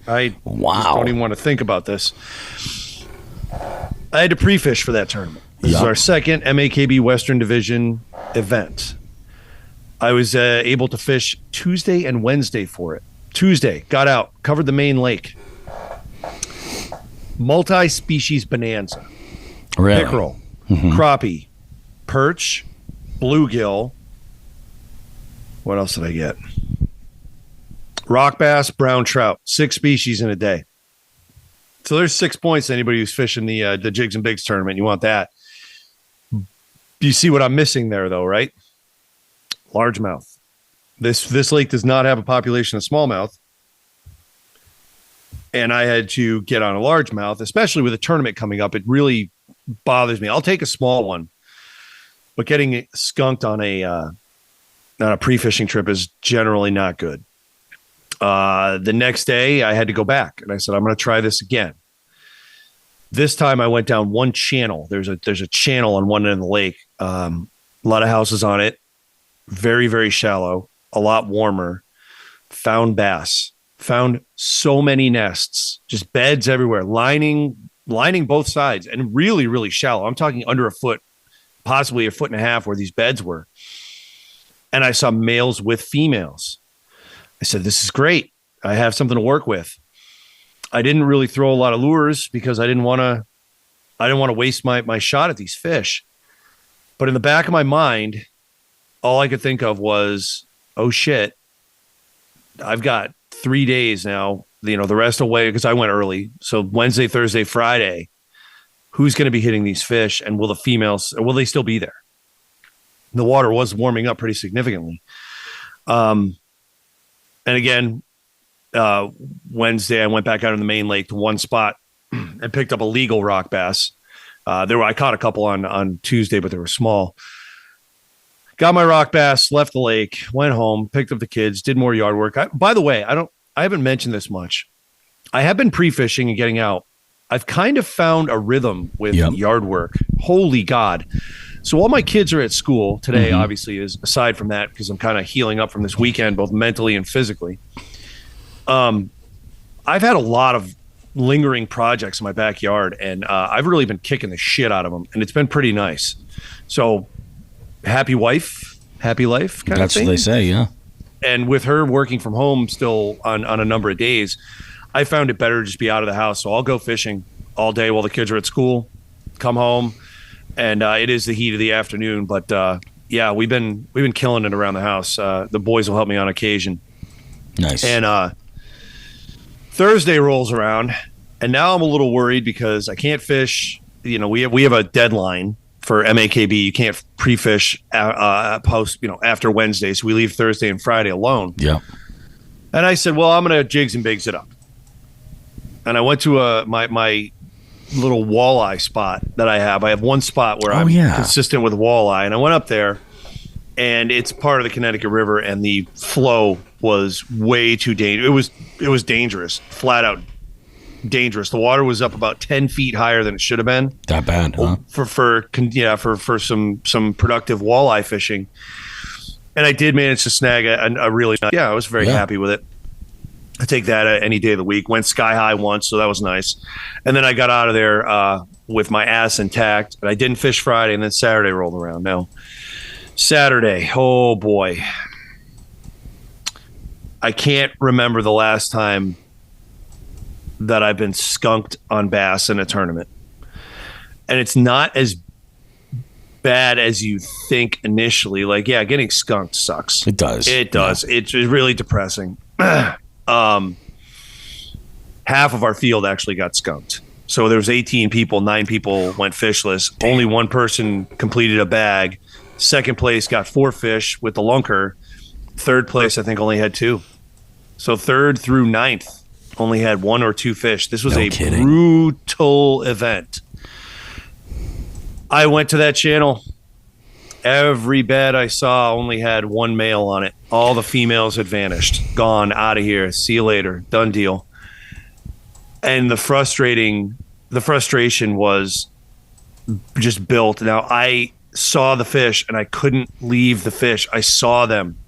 I Wow. just don't even want to think about this. I had to pre-fish for that tournament. This is our second MAKB Western Division event. I was able to fish Tuesday and Wednesday for it. Tuesday, got out, covered the main lake. Multi-species bonanza. Really? Pickerel, crappie, perch, bluegill. What else did I get? Rock bass, brown trout. 6 species in a day. So there's 6 points to anybody who's fishing the Jigs and Bigs tournament. You want that. You see what I'm missing there, though, right? Largemouth. This lake does not have a population of smallmouth. And I had to get on a largemouth, especially with a tournament coming up. It really bothers me. I'll take a small one. But getting skunked on a pre-fishing trip is generally not good. The next day, I had to go back, and I said, I'm going to try this again. This time, I went down one channel. There's a channel on one end of the lake. A lot of houses on it. Very, very shallow. A lot warmer. Found bass. Found so many nests. Just beds everywhere. Lining both sides. And really, really shallow. I'm talking under a foot, possibly a foot and a half where these beds were. And I saw males with females. I said, this is great. I have something to work with. I didn't really throw a lot of lures because I didn't want to waste my shot at these fish. But in the back of my mind, all I could think of was, oh shit, I've got 3 days now, the rest away, because I went early. So Wednesday, Thursday, Friday, who's going to be hitting these fish? And will the females, or will they still be there? The water was warming up pretty significantly. And again, Wednesday, I went back out in the main lake to one spot and picked up a legal rock bass. I caught a couple on Tuesday, but they were small. Got my rock bass, left the lake, went home, picked up the kids, did more yard work. By the way, I haven't mentioned this much. I have been pre-fishing and getting out. I've kind of found a rhythm with yard work. Holy God. So while my kids are at school today, obviously, is aside from that, because I'm kind of healing up from this weekend, both mentally and physically. I've had a lot of lingering projects in my backyard, and I've really been kicking the shit out of them, and it's been pretty nice. So happy wife, happy life kind of thing. That's what they say, yeah. And with her working from home still on a number of days, I found it better to just be out of the house. So I'll go fishing all day while the kids are at school, come home, and it is the heat of the afternoon. But yeah, we've been killing it around the house. The boys will help me on occasion. Nice. And Thursday rolls around, and now I'm a little worried because I can't fish. We have a deadline for MAKB. You can't pre-fish post after Wednesday, so we leave Thursday and Friday alone. Yeah. And I said, well, I'm going to jigs and bigs it up. And I went to my little walleye spot that I have. I have one spot where I'm consistent with walleye, and I went up there, and it's part of the Connecticut River, and the flow was way too dangerous. It was dangerous, flat out dangerous. The water was up about 10 feet higher than it should have been. That bad, huh? For some productive walleye fishing. And I did manage to snag a really nice. Yeah, I was very happy with it. I take that any day of the week. Went sky high once, so that was nice. And then I got out of there with my ass intact. But I didn't fish Friday, and then Saturday rolled around. No, Saturday. Oh boy, I can't remember the last time that I've been skunked on bass in a tournament. And it's not as bad as you think initially. Like, yeah, getting skunked sucks. It does. It does. Yeah. It's really depressing. Half of our field actually got skunked. So there was 18 people, 9 people went fishless. Damn. Only one person completed a bag. Second place got 4 fish with the lunker. Third place, I think, only had 2. So third through 9th only had 1 or 2 fish. This was brutal event. I went to that channel. Every bed I saw only had 1 male on it. All the females had vanished. Gone, out of here. See you later. Done deal. And the frustration was just built. Now I saw the fish and I couldn't leave the fish. I saw them.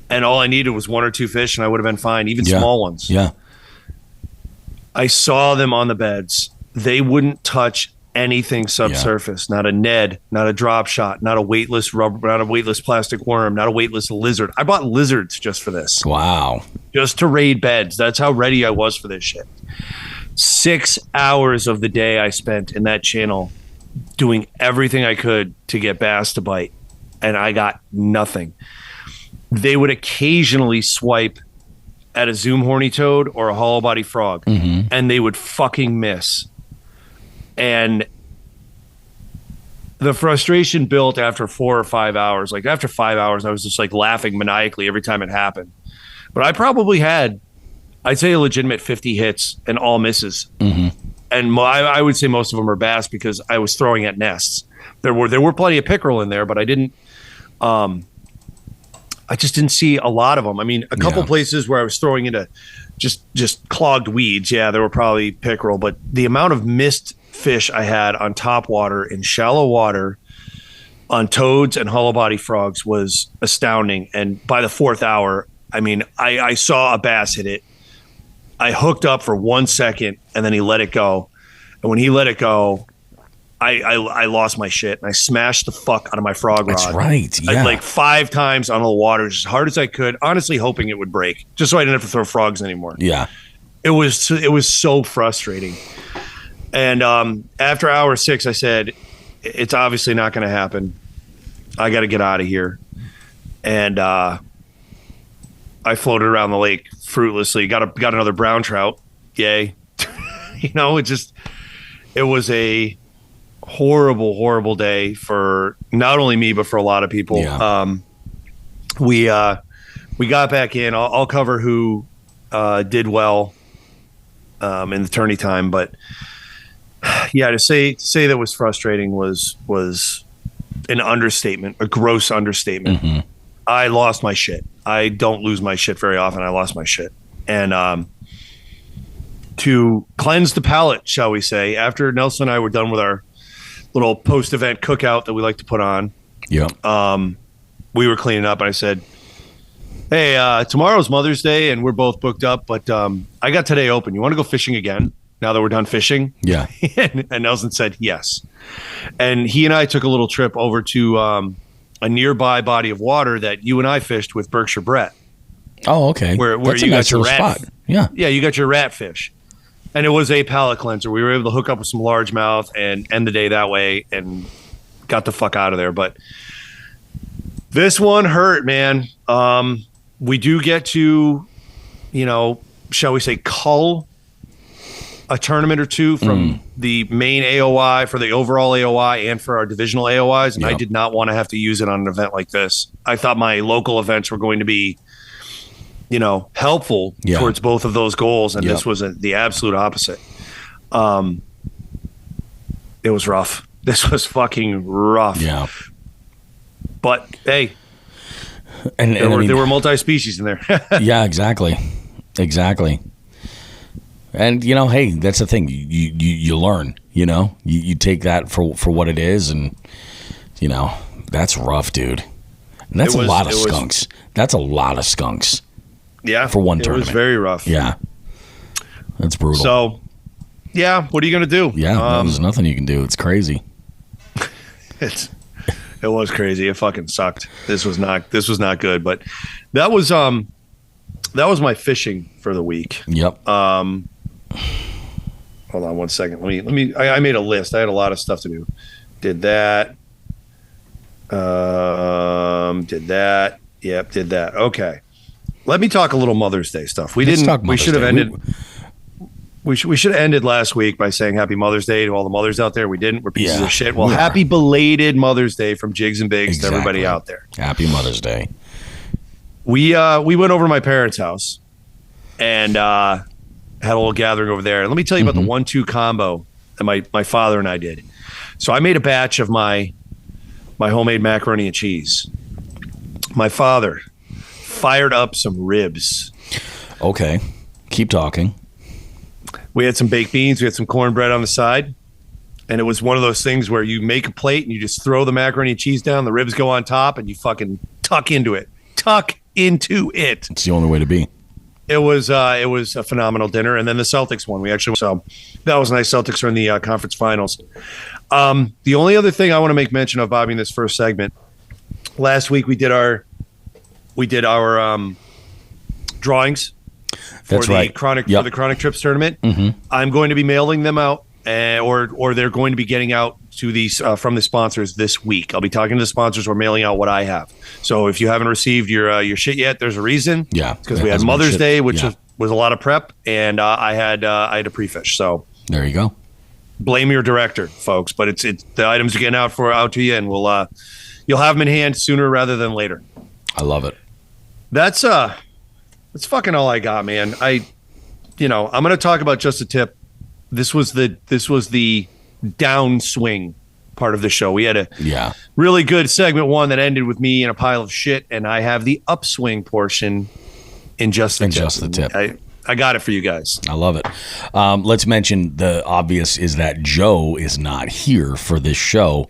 And all I needed was 1 or 2 fish and I would have been fine, even small ones. Yeah. I saw them on the beds. They wouldn't touch anything subsurface. Not a Ned, not a drop shot, not a weightless rubber, not a weightless plastic worm, not a weightless lizard. I bought lizards just for this. Wow. Just to raid beds. That's how ready I was for this shit. 6 hours of the day I spent in that channel doing everything I could to get bass to bite. And I got nothing. They would occasionally swipe at a zoom horny toad or a hollow body frog, and they would fucking miss. And the frustration built after 4 or 5 hours. Like after 5 hours, I was just like laughing maniacally every time it happened. But I probably had, I'd say, a legitimate 50 hits and all misses. And I would say most of them are bass because I was throwing at nests. There were plenty of pickerel in there, but I didn't. I just didn't see a lot of them. I mean, a couple places where I was throwing into just clogged weeds. Yeah, there were probably pickerel, but the amount of missed fish I had on top water, in shallow water, on toads and hollow body frogs was astounding. And by the 4th hour, I mean, I saw a bass hit it. I hooked up for 1 second and then he let it go. And when he let it go, I lost my shit and I smashed the fuck out of my frog rod. That's right. Yeah. Like 5 times on the water, as hard as I could, honestly hoping it would break, just so I didn't have to throw frogs anymore. Yeah. It was so frustrating. And after hour 6, I said, it's obviously not going to happen. I got to get out of here. And I floated around the lake fruitlessly. Got another brown trout. Yay. You know, it was a horrible day for not only me but for a lot of people. We got back in. I'll cover who did well in the tourney time, but yeah, to say that was frustrating was an understatement, a gross understatement. I lost my shit. I don't lose my shit very often. I lost my shit. And to cleanse the palate, shall we say, after Nelson and I were done with our little post-event cookout that we like to put on. Yeah. We were cleaning up and I said, hey, tomorrow's Mother's Day and we're both booked up, but I got today open. You want to go fishing again now that we're done fishing? Yeah. And Nelson said yes. And he and I took a little trip over to a nearby body of water that you and I fished with Berkshire Brett. Oh, okay. Where that's you a got nice your little rat. spot. Yeah. Yeah, you got your rat fish. And it was a palate cleanser. We were able to hook up with some largemouth and end the day that way and got the fuck out of there. But this one hurt, man. We do get to, shall we say, cull a tournament or two from the main AOI for the overall AOI and for our divisional AOIs. And I did not want to have to use it on an event like this. I thought my local events were going to be helpful towards both of those goals. And this was the absolute opposite. It was rough. This was fucking rough. Yeah. But hey, and there were multi-species in there. Yeah, exactly. And hey, that's the thing. You learn, you take that for what it is. And that's rough, dude. And that's a lot of skunks. That's a lot of skunks. Yeah, for one tournament. It was very rough. Yeah, that's brutal. So, yeah, what are you gonna do? Yeah, there's nothing you can do. It's crazy. It was crazy. It fucking sucked. This was not good. But that was my fishing for the week. Yep. Hold on one second. Let me. I made a list. I had a lot of stuff to do. Did that. Did that. Yep. Did that. Okay. Let me talk a little Mother's Day stuff. We should have ended. We should have ended last week by saying Happy Mother's Day to all the mothers out there. We didn't. We're pieces of shit. Well, happy belated Mother's Day from Jigs and Bigs to everybody out there. Happy Mother's Day. We went over to my parents' house and had a little gathering over there. And let me tell you about the 1-2 combo that my father and I did. So I made a batch of my homemade macaroni and cheese. My father fired up some ribs. Okay. Keep talking. We had some baked beans. We had some cornbread on the side. And it was one of those things where you make a plate and you just throw the macaroni and cheese down. The ribs go on top and you fucking tuck into it. Tuck into it. It's the only way to be. It was a phenomenal dinner. And then the Celtics won. So that was nice. Celtics are in the conference finals. The only other thing I want to make mention of, Bobby, in this first segment, last week we did our drawings for the Chronic Trips tournament. Mm-hmm. I'm going to be mailing them out, or they're going to be getting out to these from the sponsors this week. I'll be talking to the sponsors. We're mailing out what I have. So if you haven't received your shit yet, there's a reason. Yeah, because we had Mother's Day, which was a lot of prep, and I had a pre-fish. So there you go. Blame your director, folks. But it's the items are getting out to you, and you'll have them in hand sooner rather than later. I love it. That's fucking all I got, man. I'm going to talk about just a tip. This was the downswing part of the show. We had a really good segment one that ended with me in a pile of shit, and I have the upswing portion in just the tip. I got it for you guys. I love it. Let's mention the obvious is that Joe is not here for this show.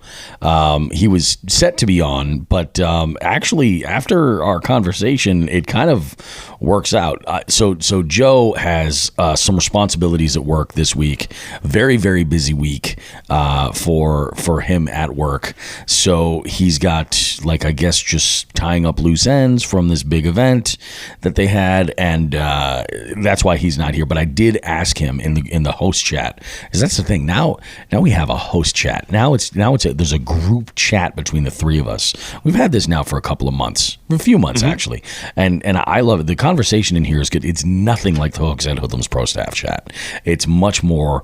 He was set to be on, but actually after our conversation, it kind of works out. So Joe has some responsibilities at work this week. Very, very busy week for him at work. So he's got, like, I guess, just tying up loose ends from this big event that they had, and that's why he's not here. But I did ask him in the host chat, because that's the thing. Now we have a host chat. There's a group chat between the three of us. We've had this now for a few months actually, and I love it. The conversation in here is good. It's nothing like the Hooks and Hoodlums Pro Staff chat. It's much more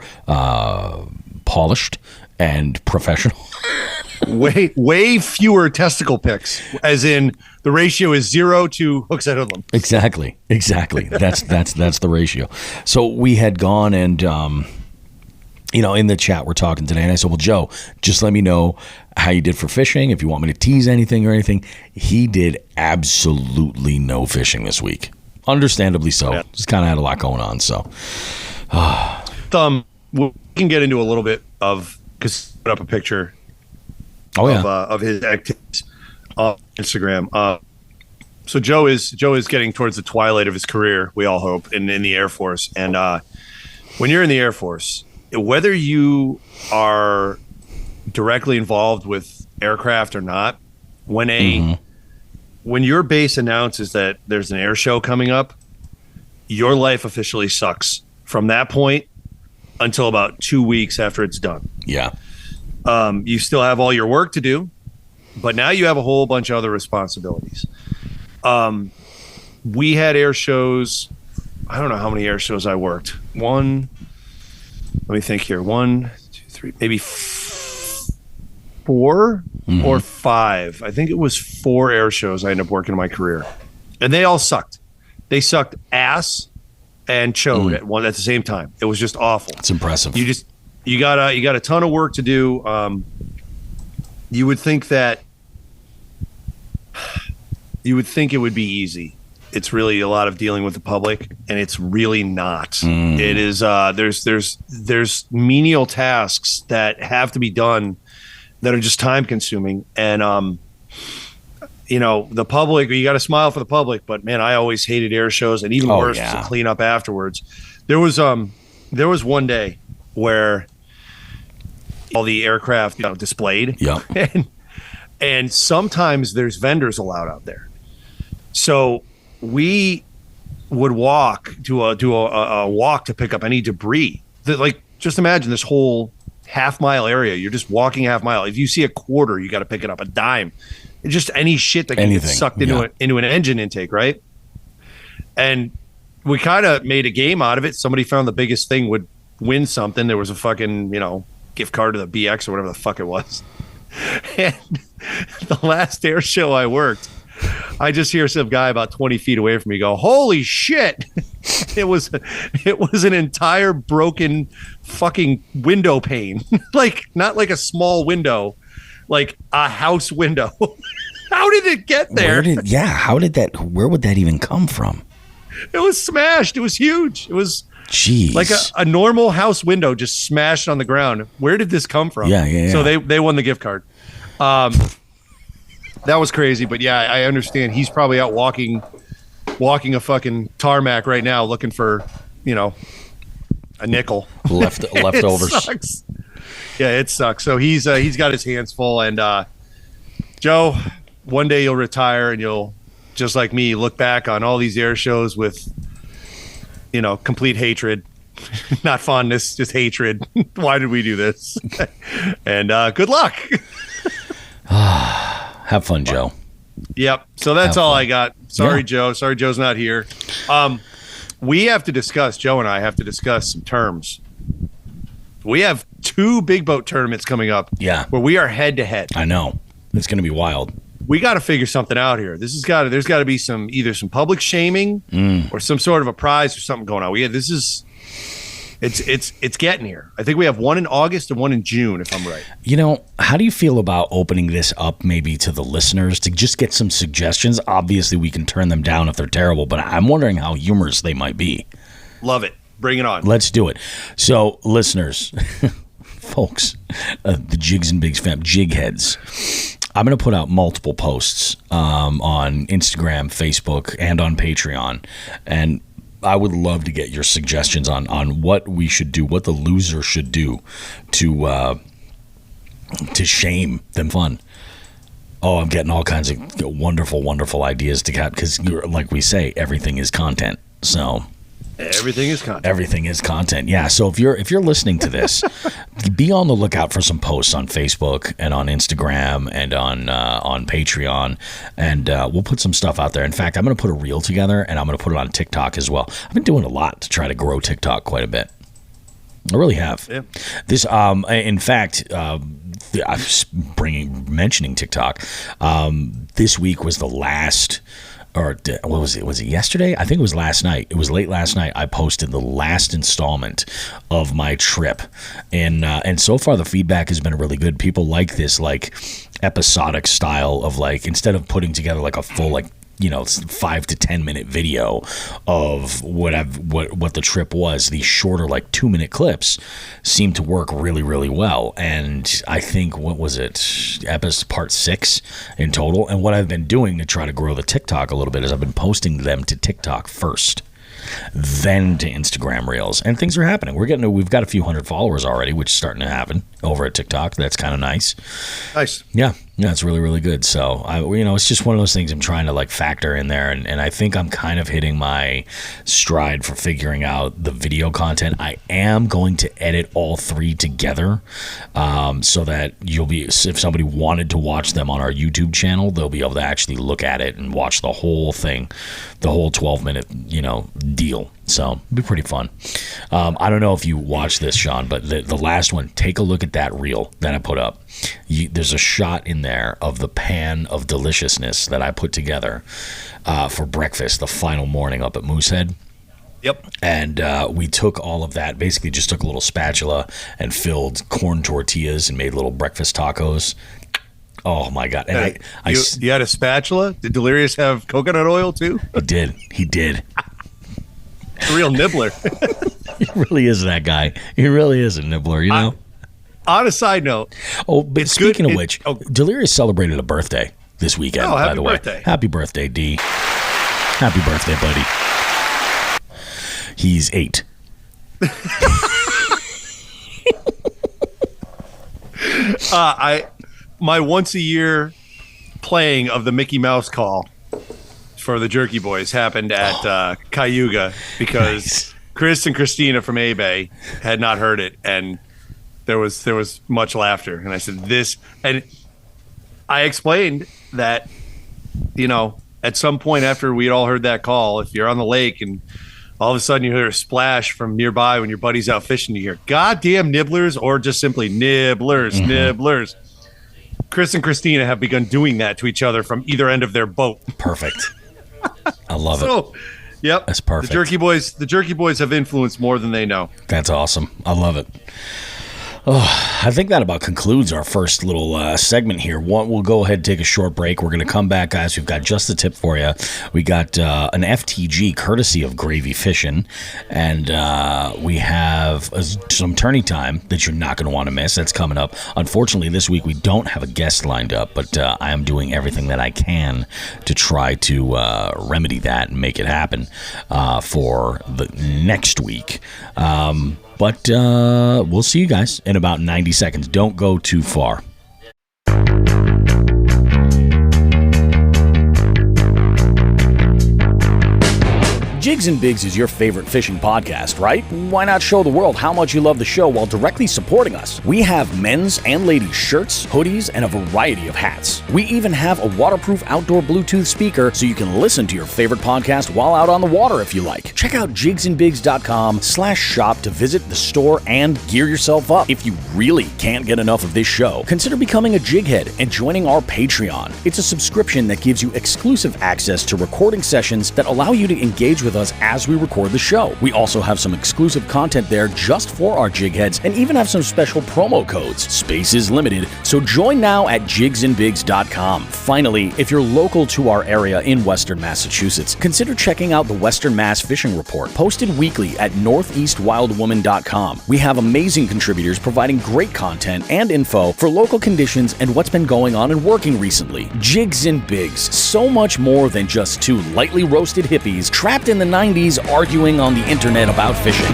polished and professional. way fewer testicle picks, as in the ratio is 0 to Hooks and Hoodlum. Exactly. That's the ratio. So we had gone and in the chat we're talking today, and I said, well, Joe, just let me know how you did for fishing, if you want me to tease anything or anything. He did absolutely no fishing this week. Understandably so. Yeah. Just kind of had a lot going on. So we can get into a little bit of, because I put up a picture of his activities on Instagram. So Joe is getting towards the twilight of his career, we all hope, in the Air Force. And when you're in the Air Force, whether you are directly involved with aircraft or not, when your base announces that there's an air show coming up, your life officially sucks from that point until about 2 weeks after it's done. Yeah. You still have all your work to do, but now you have a whole bunch of other responsibilities. We had air shows. I don't know how many air shows I worked. Let me think here. 1, 2, 3, maybe 4 or 5. I think it was 4 air shows I ended up working in my career, and they all sucked. They sucked ass and chode at the same time. It was just awful. It's impressive. You got a ton of work to do. You would think it would be easy. It's really a lot of dealing with the public, and it's really not. It is. There's menial tasks that have to be done that are just time consuming, and the public. You got to smile for the public, but man, I always hated air shows, and even worse was to clean up afterwards. There was one day where all the aircraft displayed, and sometimes there's vendors allowed out there, so we would walk to a walk to pick up any debris. Just imagine this whole half-mile area. You're just walking a half-mile. If you see a quarter, you got to pick it up. A dime, just any shit that can get sucked into an engine intake, right? And we kind of made a game out of it. Somebody found the biggest thing would win something. There was a fucking gift card to the BX or whatever the fuck it was. And the last air show I worked, I just hear some guy about 20 feet away from me go, "Holy shit!" It was an entire broken fucking window pane, not like a small window, like a house window. How did it get there? How did that? Where would that even come from? It was smashed. It was huge. It was like a normal house window just smashed on the ground. Where did this come from? Yeah. So they won the gift card. That was crazy. But yeah, I understand. He's probably out walking a fucking tarmac right now looking for, a nickel. Leftovers. It sucks. Yeah, it sucks. So he's got his hands full. And Joe, one day you'll retire and you'll, just like me, look back on all these air shows with, complete hatred. Not fondness, just hatred. Why did we do this? And good luck. Have fun, Joe. Yep. So that's all I got. Sorry, Joe. Sorry, Joe's not here. We have to discuss, Joe and I have to discuss some terms. We have 2 big boat tournaments coming up. Yeah. Where we are head to head. I know. It's going to be wild. We got to figure something out here. There's got to be either some public shaming or some sort of a prize or something going on. It's getting here. I think we have one in August and one in June, if I'm right. How do you feel about opening this up maybe to the listeners to just get some suggestions? Obviously, we can turn them down if they're terrible, but I'm wondering how humorous they might be. Love it. Bring it on. Let's do it. So, listeners, folks, the Jigs and Bigs fam, jig heads. I'm going to put out multiple posts on Instagram, Facebook, and on Patreon. And I would love to get your suggestions on what we should do, what the loser should do to shame them fun. Oh, I'm getting all kinds of wonderful, wonderful ideas to get because, like we say, everything is content. So everything is content. Everything is content. Yeah. So if you're listening to this, be on the lookout for some posts on Facebook and on Instagram and on Patreon, and we'll put some stuff out there. In fact, I'm going to put a reel together and I'm going to put it on TikTok as well. I've been doing a lot to try to grow TikTok quite a bit. I really have. Yeah. This, in fact, mentioning TikTok. This week was the last. Or what was it? Was it yesterday? I think it was last night. It was late last night. I posted the last installment of my trip, and so far the feedback has been really good. People like this episodic style of instead of putting together a full 5 to 10 minute video of what the trip was. These shorter 2-minute clips seem to work really, really well. And I think, what was it, episode part 6 in total. And what I've been doing to try to grow the TikTok a little bit is I've been posting them to TikTok first, then to Instagram Reels, and things are happening. We've got a few hundred followers already, which is starting to happen over at TikTok. That's kind of nice. Nice. Yeah, it's really, really good. So it's just one of those things I'm trying to factor in there, and I think I'm kind of hitting my stride for figuring out the video content. I am going to edit all 3 together, so that if somebody wanted to watch them on our YouTube channel, they'll be able to actually look at it and watch the whole thing, the whole 12-minute deal. So it'll be pretty fun. I don't know if you watched this, Shawn, but the last one, take a look at that reel that I put up. There's a shot in there of the pan of deliciousness that I put together for breakfast the final morning up at Moosehead. Yep. And we took all of that, basically just took a little spatula and filled corn tortillas and made little breakfast tacos. Oh, my God. And you had a spatula? Did Delirious have coconut oil, too? He did. A real nibbler. He really is that guy. He really is a nibbler, On a side note. Oh, but speaking of which, Delirious celebrated a birthday this weekend, by the way. Happy birthday, D. Happy birthday, buddy. He's 8. My once a year playing of the Mickey Mouse call for the Jerky Boys happened at Cayuga because Chris and Christina from A-Bay had not heard it, and there was much laughter. And I said this, and I explained that at some point after we had all heard that call, if you're on the lake and all of a sudden you hear a splash from nearby when your buddy's out fishing, you hear goddamn nibblers or just simply nibblers, nibblers. Chris and Christina have begun doing that to each other from either end of their boat. Perfect. I love it. Yep. That's perfect. The Jerky Boys have influenced more than they know. That's awesome. I love it. I think that about concludes our first little segment here. We'll go ahead and take a short break. We're going to come back, guys. We've got just the tip for you. We got an FTG courtesy of Gravy Fishing, and we have some tourney time that you're not going to want to miss. That's coming up. Unfortunately, this week we don't have a guest lined up, but I am doing everything that I can to try to remedy that and make it happen for the next week. But we'll see you guys in about 90 seconds. Don't go too far. Jigs and Bigs is your favorite fishing podcast, right? Why not show the world how much you love the show while directly supporting us? We have men's and ladies' shirts, hoodies, and a variety of hats. We even have a waterproof outdoor Bluetooth speaker so you can listen to your favorite podcast while out on the water if you like. Check out jigsandbigs.com/shop to visit the store and gear yourself up. If you really can't get enough of this show, consider becoming a jighead and joining our Patreon. It's a subscription that gives you exclusive access to recording sessions that allow you to engage with us as we record the show. We also have some exclusive content there just for our jigheads and even have some special promo codes. Space is limited, so join now at jigsandbigs.com. Finally, if you're local to our area in Western Massachusetts, consider checking out the Western Mass Fishing Report, posted weekly at northeastwildwoman.com. We have amazing contributors providing great content and info for local conditions and what's been going on and working recently. Jigs and Bigs, so much more than just two lightly roasted hippies trapped in the 90s arguing on the internet about fishing.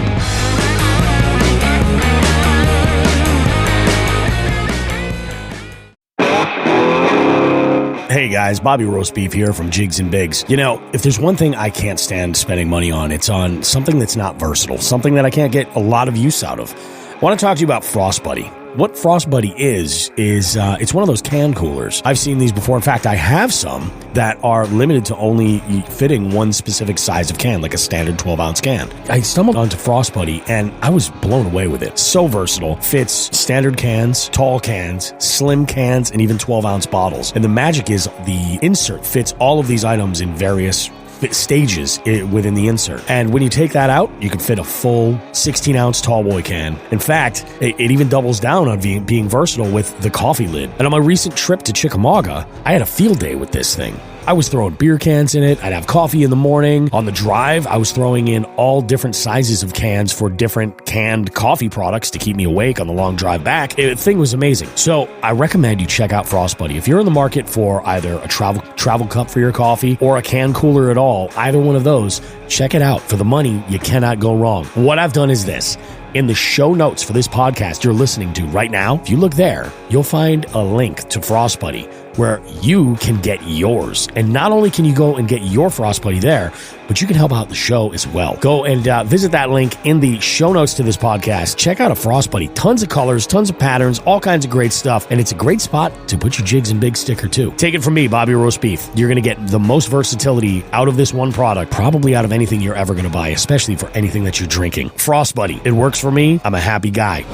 Hey guys, Bobby Roast Beef here from Jigs and Bigs. You know, if there's one thing I can't stand spending money on, it's on something that's not versatile, something that I can't get a lot of use out of. I want to talk to you about Frost Buddy. What Frost Buddy is it's one of those can coolers. I've seen these before. In fact, I have some that are limited to only fitting one specific size of can, like a standard 12-ounce can. I stumbled onto Frost Buddy, and I was blown away with it. So versatile. Fits standard cans, tall cans, slim cans, and even 12-ounce bottles. And the magic is the insert fits all of these items in various stages within the insert. And when you take that out, you can fit a full 16-ounce tall boy can. In fact, it even doubles down on being versatile with the coffee lid. And on my recent trip to Chickamauga, I had a field day with this thing. I was throwing beer cans in it. I'd have coffee in the morning. On the drive, I was throwing in all different sizes of cans for different canned coffee products to keep me awake on the long drive back. The thing was amazing. So I recommend you check out Frost Buddy. If you're in the market for either a travel cup for your coffee or a can cooler at all, either one of those, check it out. For the money, you cannot go wrong. What I've done is this. In the show notes for this podcast you're listening to right now, if you look there, you'll find a link to Frost Buddy where you can get yours. And not only can you go and get your Frost Buddy there, but you can help out the show as well. Go and visit that link in the show notes to this podcast. Check out a Frost Buddy. Tons of colors, tons of patterns, all kinds of great stuff. And it's a great spot to put your Jigs and Bigs sticker too. Take it from me, Bobby Roast Beef. You're going to get the most versatility out of this one product, probably out of anything you're ever going to buy, especially for anything that you're drinking. Frost Buddy. It works for me. I'm a happy guy.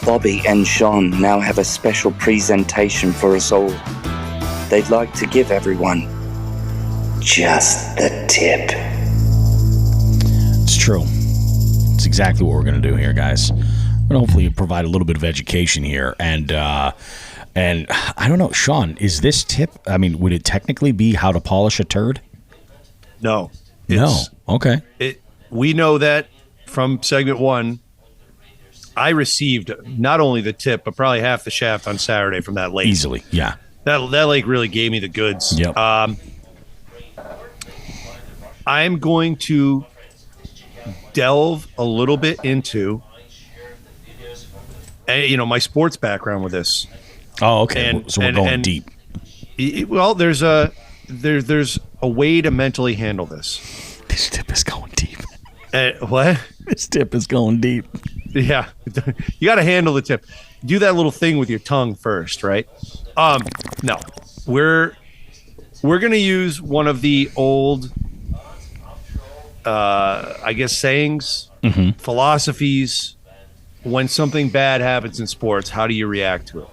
Bobby and Shawn now have a special presentation for us all. They'd like to give everyone just the tip. It's true. It's exactly what we're going to do here, guys. We're going to hopefully provide a little bit of education here. And I don't know, Shawn, is this tip, I mean, would it technically be how to polish a turd? No. No. Okay. We know that from segment one. I received not only the tip, but probably half the shaft on Saturday from that lake. Easily, yeah. That lake really gave me the goods. Yep. I'm going to delve a little bit into, my sports background with this. Oh, okay. So we're going deep. Well, there's a way to mentally handle this. This tip is going deep. What? This tip is going deep. Yeah, you got to handle the tip. Do that little thing with your tongue first, right? No, we're gonna use one of the old, sayings, philosophies. When something bad happens in sports, how do you react to it?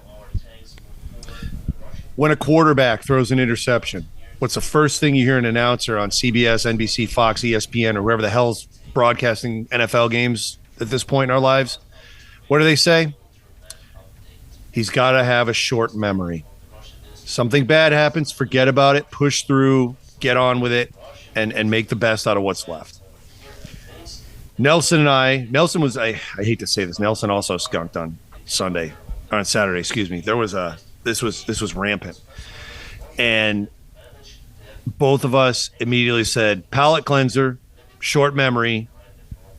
When a quarterback throws an interception, what's the first thing you hear an announcer on CBS, NBC, Fox, ESPN, or wherever the hell's broadcasting NFL games at this point in our lives? What do they say? He's got to have a short memory. Something bad happens, forget about it, push through, get on with it, and make the best out of what's left. Nelson was, I hate to say this, Nelson also skunked on Saturday, excuse me. This was rampant. And both of us immediately said, palate cleanser, short memory,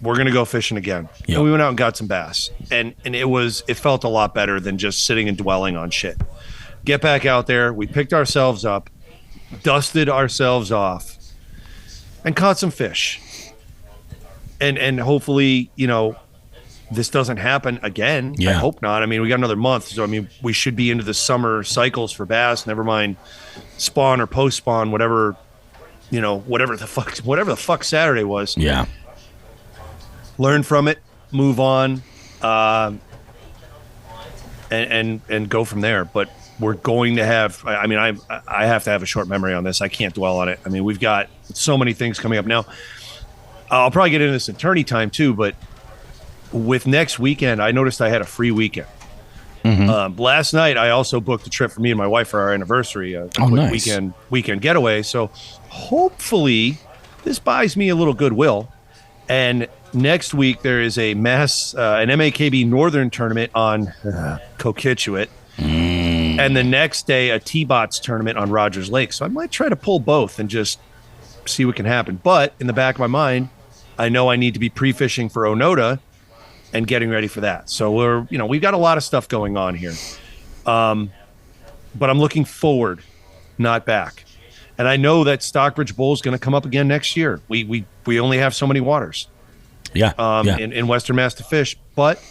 we're going to go fishing again. Yep. And we went out and got some bass. And it felt a lot better than just sitting and dwelling on shit. Get back out there. We picked ourselves up, dusted ourselves off, and caught some fish. And hopefully, this doesn't happen again. Yeah. I hope not. I mean, we got another month. So, I mean, we should be into the summer cycles for bass, never mind spawn or post spawn, whatever the fuck Saturday was. Yeah. Learn from it, move on, and go from there. But we're going to have, I mean, I have to have a short memory on this. I can't dwell on it. I mean, we've got so many things coming up now. I'll probably get into this in tourney time too, but with next weekend, I noticed I had a free weekend. Mm-hmm. Last night, I also booked a trip for me and my wife for our anniversary, a quick nice. weekend getaway. So hopefully this buys me a little goodwill. And next week, there is an MAKB Northern tournament on Coquitchuit. And the next day, a T-Bots tournament on Rogers Lake. So I might try to pull both and just see what can happen. But in the back of my mind, I know I need to be pre-fishing for Onoda and getting ready for that. So we've got a lot of stuff going on here. But I'm looking forward, not back. And I know that Stockbridge Bowl is going to come up again next year. We only have so many waters. Yeah. In Western Mass to fish, but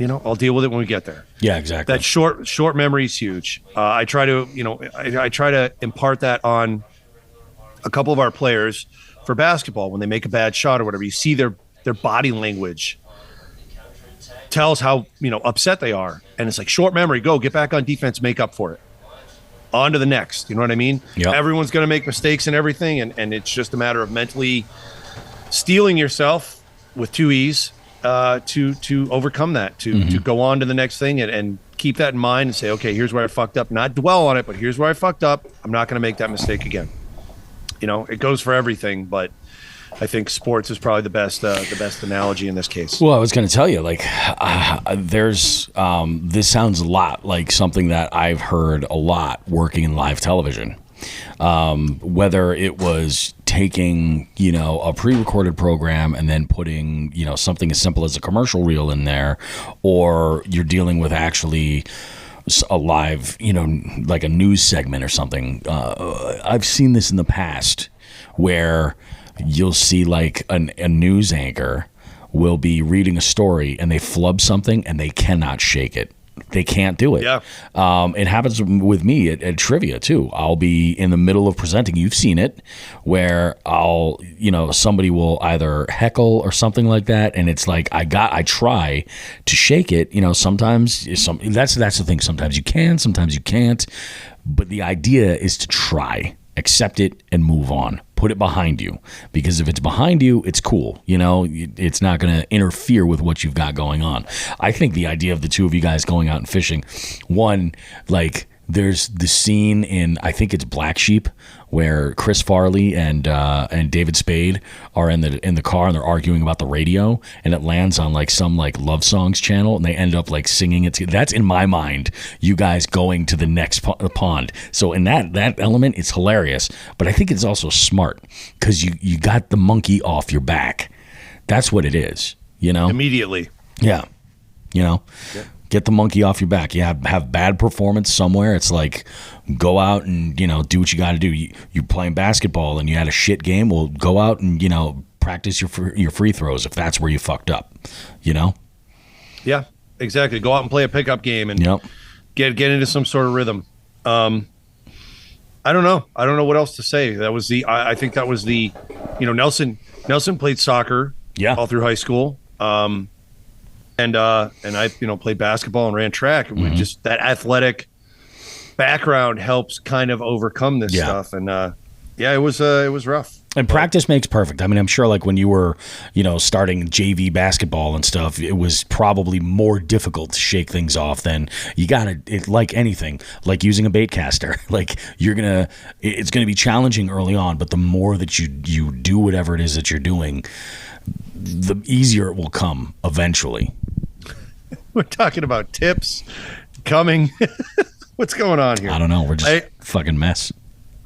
I'll deal with it when we get there. Yeah, exactly. That short memory is huge. I try to impart that on a couple of our players for basketball when they make a bad shot or whatever. You see their body language tells how upset they are, and it's like short memory. Go get back on defense, make up for it. On to the next. You know what I mean? Yep. Everyone's going to make mistakes and everything, and it's just a matter of mentally steeling yourself with 2 E's to overcome that, to go on to the next thing and keep that in mind and say, okay, here's where I fucked up. Not dwell on it, but here's where I fucked up. I'm not going to make that mistake again. It goes for everything, but I think sports is probably the best analogy in this case. Well, I was going to tell you, there's this sounds a lot like something that I've heard a lot working in live television. Whether it was taking, a pre-recorded program and then putting, something as simple as a commercial reel in there, or you're dealing with actually a live, like a news segment or something. I've seen this in the past where you'll see like a news anchor will be reading a story and they flub something and they cannot shake it. They can't do it. Yeah. It happens with me at trivia too. I'll be in the middle of presenting. You've seen it where somebody will either heckle or something like that. And it's like, I try to shake it. Sometimes that's the thing. Sometimes you can, sometimes you can't. But the idea is to try, accept it and move on. Put it behind you, because if it's behind you, it's cool. It's not going to interfere with what you've got going on. I think the idea of the two of you guys going out and fishing, one, like there's the scene in, I think it's Black Sheep, where Chris Farley and David Spade are in the car and they're arguing about the radio, and it lands on like some like love songs channel and they end up like singing it. That's in my mind, you guys going to the next pond. So in that element, it's hilarious, but I think it's also smart because you got the monkey off your back. That's what it is, Immediately. Yeah. Yeah. Get the monkey off your back. You have bad performance somewhere. It's like, go out and, do what you got to do. You're playing basketball and you had a shit game. Well, go out and, practice your free throws if that's where you fucked up, Yeah, exactly. Go out and play a pickup game and get into some sort of rhythm. I don't know what else to say. I think that was the, Nelson played soccer all through high school. And I, played basketball and ran track. And we just that athletic background helps kind of overcome this stuff. And it was rough. And practice makes perfect. I mean, I'm sure like when you were, starting JV basketball and stuff, it was probably more difficult to shake things off than you got to, like anything, like using a bait caster. Like it's going to be challenging early on, but the more that you do whatever it is that you're doing, the easier it will come eventually. We're talking about tips coming. What's going on here? I don't know. We're just a fucking mess.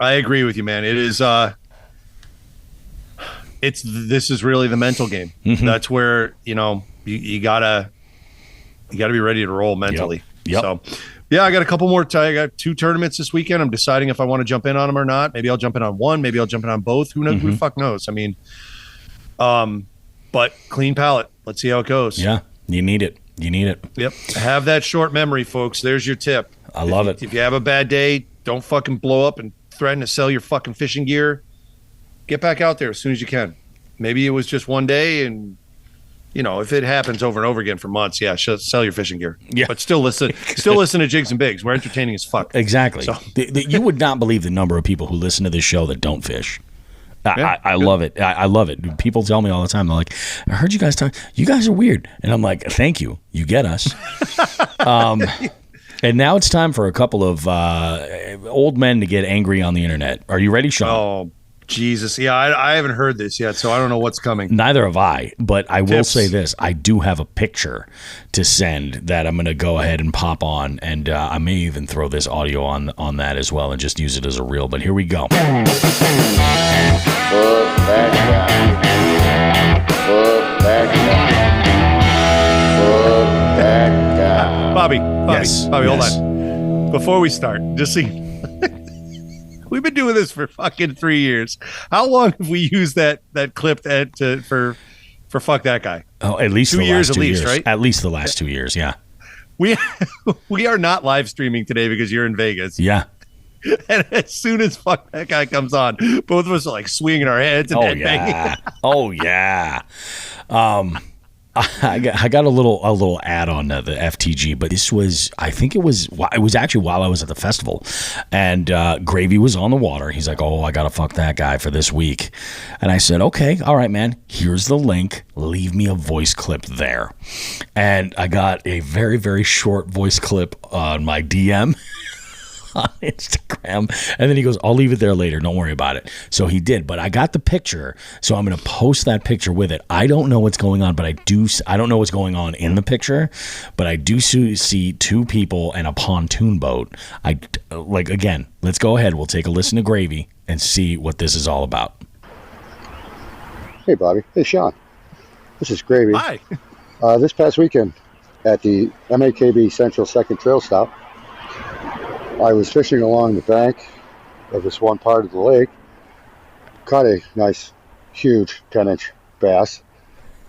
I agree with you, man. It is, this is really the mental game. Mm-hmm. That's where, you gotta be ready to roll mentally. Yep. So yeah, I got a couple more. I got 2 tournaments this weekend. I'm deciding if I want to jump in on them or not. Maybe I'll jump in on one. Maybe I'll jump in on both. Who knows? Mm-hmm. Who the fuck knows? I mean, but clean palate. Let's see how it goes. Yeah. You need it. Yep. Have that short memory, folks. There's your tip. I love it. If you have a bad day, don't fucking blow up and threaten to sell your fucking fishing gear. Get back out there as soon as you can. Maybe it was just one day, and if it happens over and over again for months, sell your fishing gear. Yeah, but still listen to Jigs and Bigs. We're entertaining as fuck. Exactly. So. You would not believe the number of people who listen to this show that don't fish. I love it. I love it. People tell me all the time, they're like, I heard you guys talk. You guys are weird. And I'm like, thank you. You get us. And now it's time for a couple of old men to get angry on the internet. Are you ready, Shawn? Oh, Jesus. Yeah, I haven't heard this yet, so I don't know what's coming. Neither have I, but I will say this. I do have a picture to send that I'm going to go ahead and pop on, and I may even throw this audio on that as well and just use it as a reel, but here we go. Bobby, yes. Hold on. Before we start, just see. We've been doing this for fucking 3 years. How long have we used that clip for fuck that guy? Oh, at least 2 years, at least, right? At least the last 2 years, yeah. We are not live streaming today because you're in Vegas. Yeah. And as soon as fuck that guy comes on, both of us are like swinging our heads and headbanging. Oh yeah. I got a little ad on the FTG, but this was, I think it was actually while I was at the festival, and Gravy was on the water. He's like, oh, I got to fuck that guy for this week. And I said, okay, all right, man, here's the link. Leave me a voice clip there. And I got a very, very short voice clip on my DM. On Instagram, and then he goes, I'll leave it there later, don't worry about it. So he did, but I got the picture, so I'm going to post that picture with it. I don't know what's going on, but I don't know what's going on in the picture, but I do see 2 people and a pontoon boat. Again, let's go ahead, we'll take a listen to Gravy and see what this is all about. Hey Bobby, hey Shawn, this is Gravy. Hi. This past weekend at the MAKB Central Second Trail Stop, I was fishing along the bank of this one part of the lake, caught a nice, huge 10-inch bass,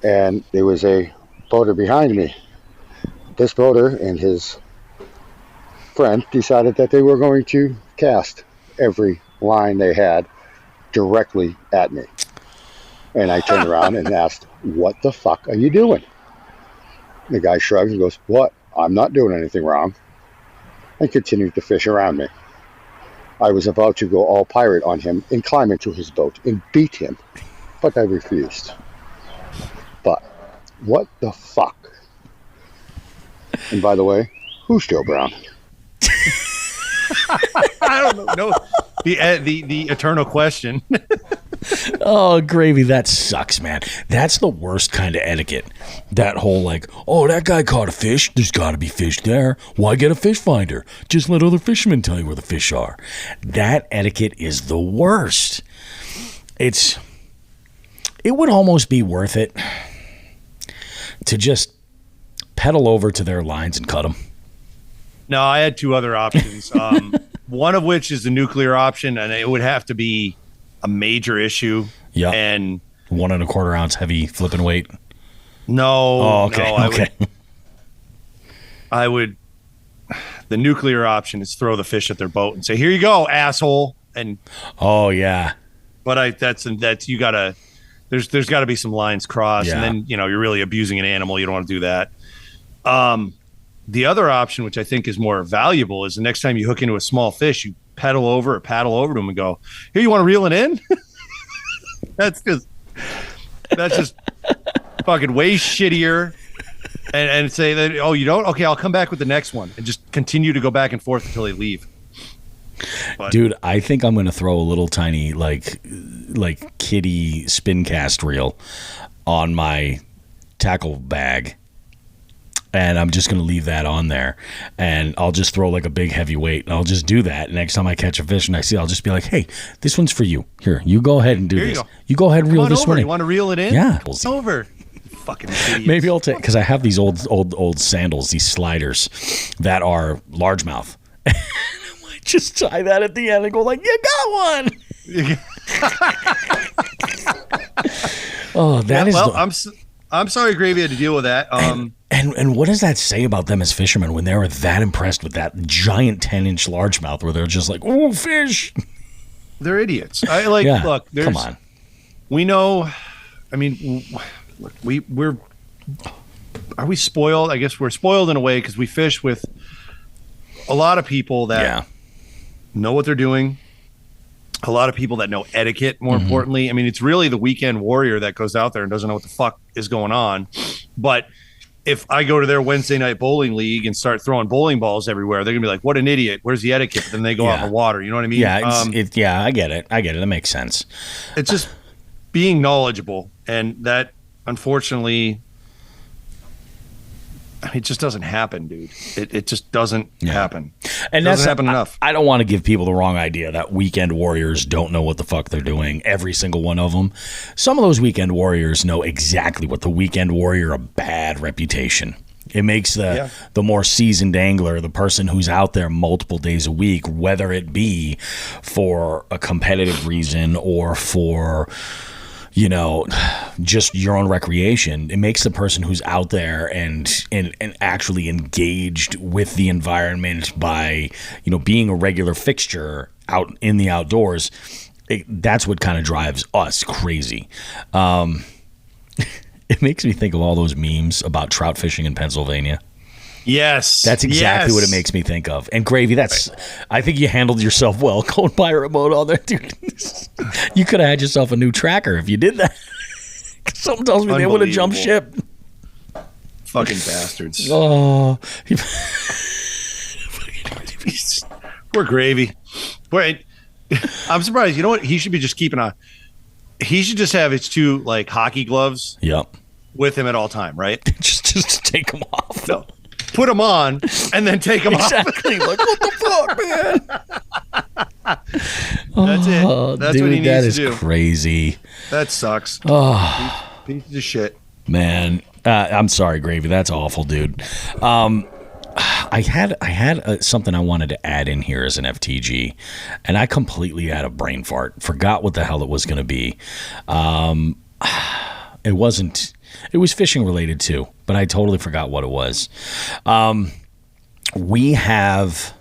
and there was a boater behind me. This boater and his friend decided that they were going to cast every line they had directly at me. And I turned around and asked, what the fuck are you doing? The guy shrugs and goes, what? I'm not doing anything wrong. And continued to fish around me. I was about to go all pirate on him and climb into his boat and beat him, but I refused. But what the fuck? And by the way, who's Joe Brown? I don't know. The eternal question. Oh, Gravy, that sucks, man. That's the worst kind of etiquette. That whole that guy caught a fish. There's got to be fish there. Why get a fish finder? Just let other fishermen tell you where the fish are. That etiquette is the worst. It would almost be worth it to just pedal over to their lines and cut them. No, I had 2 other options. One of which is the nuclear option, and it would have to be a major issue. Yeah. And 1 1/4 ounce heavy flipping weight. No. Oh, okay. No, okay. I would. The nuclear option is throw the fish at their boat and say, "Here you go, asshole." And oh yeah. But that's you gotta. There's got to be some lines crossed, yeah. And then you're really abusing an animal. You don't want to do that. The other option, which I think is more valuable, is the next time you hook into a small fish, you paddle over to them and go, "Here, you want to reel it in?" That's just fucking way shittier. And say that, oh, you don't? Okay, I'll come back with the next one, and just continue to go back and forth until they leave. But, dude, I think I'm going to throw a little tiny like kiddie spin cast reel on my tackle bag, and I'm just going to leave that on there, and I'll just throw like a big heavy weight, and I'll just do that. Next time I catch a fish and I see it, I'll just be like, "Hey, this one's for you. Here, you go ahead and do this. You go ahead and reel this one in. You want to reel it in? Yeah, it's over." Fucking idiots. Maybe I'll take, because I have these old sandals, these sliders that are largemouth. I might just tie that at the end and go like, "You got one." Oh, that is. Well, I'm sorry, Gravy had to deal with that. And what does that say about them as fishermen when they were that impressed with that giant 10-inch largemouth, where they're just like, "Oh, fish." They're idiots. Look, come on. We know. I mean. Look, are we spoiled? I guess we're spoiled in a way because we fish with a lot of people that know what they're doing. A lot of people that know etiquette, more importantly. I mean, it's really the weekend warrior that goes out there and doesn't know what the fuck is going on. But if I go to their Wednesday night bowling league and start throwing bowling balls everywhere, they're gonna be like, "What an idiot! Where's the etiquette?" But then they go out in the water. You know what I mean? Yeah, I get it. That makes sense. It's just being knowledgeable, and that. Unfortunately, it just doesn't happen, dude. It just doesn't happen. And it doesn't happen enough. I don't want to give people the wrong idea that weekend warriors don't know what the fuck they're doing. Every single one of them. Some of those weekend warriors know exactly what the weekend warrior a bad reputation. It makes the more seasoned angler, the person who's out there multiple days a week, whether it be for a competitive reason or for, just your own recreation. It makes the person who's out there and actually engaged with the environment by, being a regular fixture out in the outdoors. That's what kind of drives us crazy. It makes me think of all those memes about trout fishing in Pennsylvania. Yes. That's exactly what it makes me think of. And Gravy, I think you handled yourself well going pirate mode on there, dude. You could have had yourself a new tracker if you did that. Something tells me they would have jumped ship. Fucking bastards. Oh. Poor Gravy. Wait, I'm surprised. You know what? He should be just keeping he should just have his two hockey gloves with him at all time, right? just take them off. No. Put them on and then take them off. Exactly. Like, what the fuck, man? That's it. That's what he needs to do. That is crazy. That sucks. Oh. Piece of shit. Man, I'm sorry, Gravy. That's awful, dude. I had something I wanted to add in here as an FTG, and I completely had a brain fart. Forgot what the hell it was going to be. It wasn't. It was fishing related too, but I totally forgot what it was. We have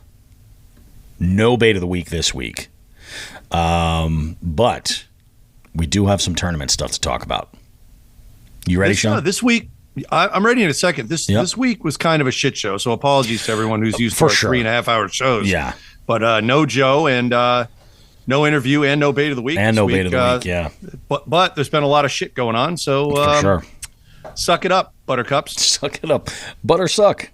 no bait of the week this week, but we do have some tournament stuff to talk about. You ready, Shawn? This week, I'm ready in a second. This week was kind of a shit show, so apologies to everyone who's used to 3.5 hour shows. Yeah, but no Joe and no interview and no bait of the week. And no bait of the week. Yeah, but there's been a lot of shit going on. So for sure. Suck it up, buttercups. Suck it up. Butter suck.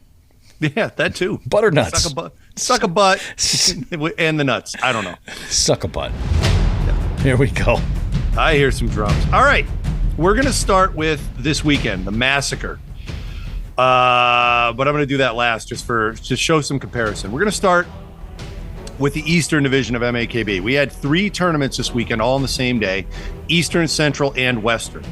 Yeah, that too. Butternuts. Suck a butt and the nuts. I don't know. Suck a butt. Yeah. Here we go. I hear some drums. All right. We're going to start with this weekend, the Massacre. But I'm going to do that last just to show some comparison. We're going to start with the Eastern Division of MAKB. We had 3 tournaments this weekend, all on the same day, Eastern, Central, and Western.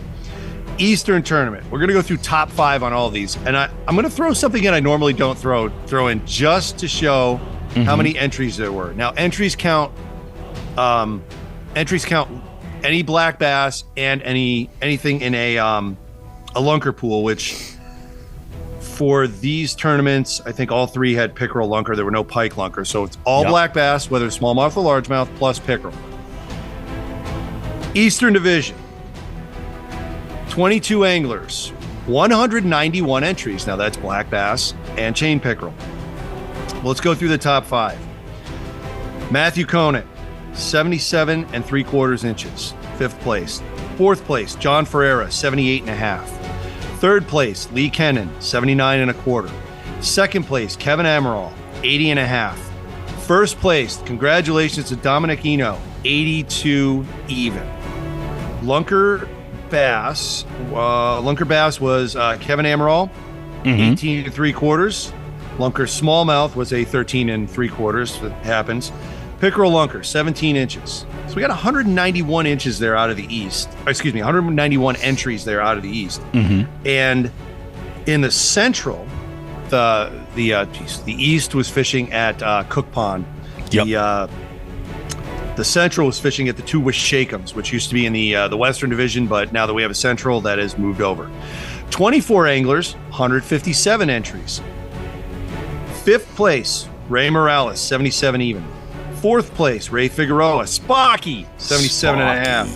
Eastern tournament. We're going to go through top 5 on all of these. And I'm going to throw something in I normally don't throw in just to show how many entries there were. Now, entries count any black bass and anything in a lunker pool, which for these tournaments, I think all 3 had pickerel lunker. There were no pike lunker. So it's all black bass, whether smallmouth or largemouth, plus pickerel. Eastern Division. 22 anglers, 191 entries. Now that's black bass and chain pickerel. Well, let's go through the top 5. Matthew Conant, 77 3/4 inches, 5th place. 4th place, John Ferreira, 78 1/2. 3rd place, Lee Kennan, 79 1/4. 2nd place, Kevin Amaral, 80 1/2. 1st place, congratulations to Dominic Eno, 82 even. Lunker bass was Kevin Amaral, 18 3/4. Lunker smallmouth was a 13 3/4. That happens. Pickerel lunker, 17 inches. So we got 191 inches there out of the east. 191 entries there out of the east. And in the central, the east was fishing at Cook Pond. Yep. The central was fishing at the two Wishakems, which used to be in the Western Division, but now that we have a central, that has moved over. 24 anglers, 157 entries. 5th place, Ray Morales, 77 even. 4th place, Ray Figueroa, Spocky, 77 1/2.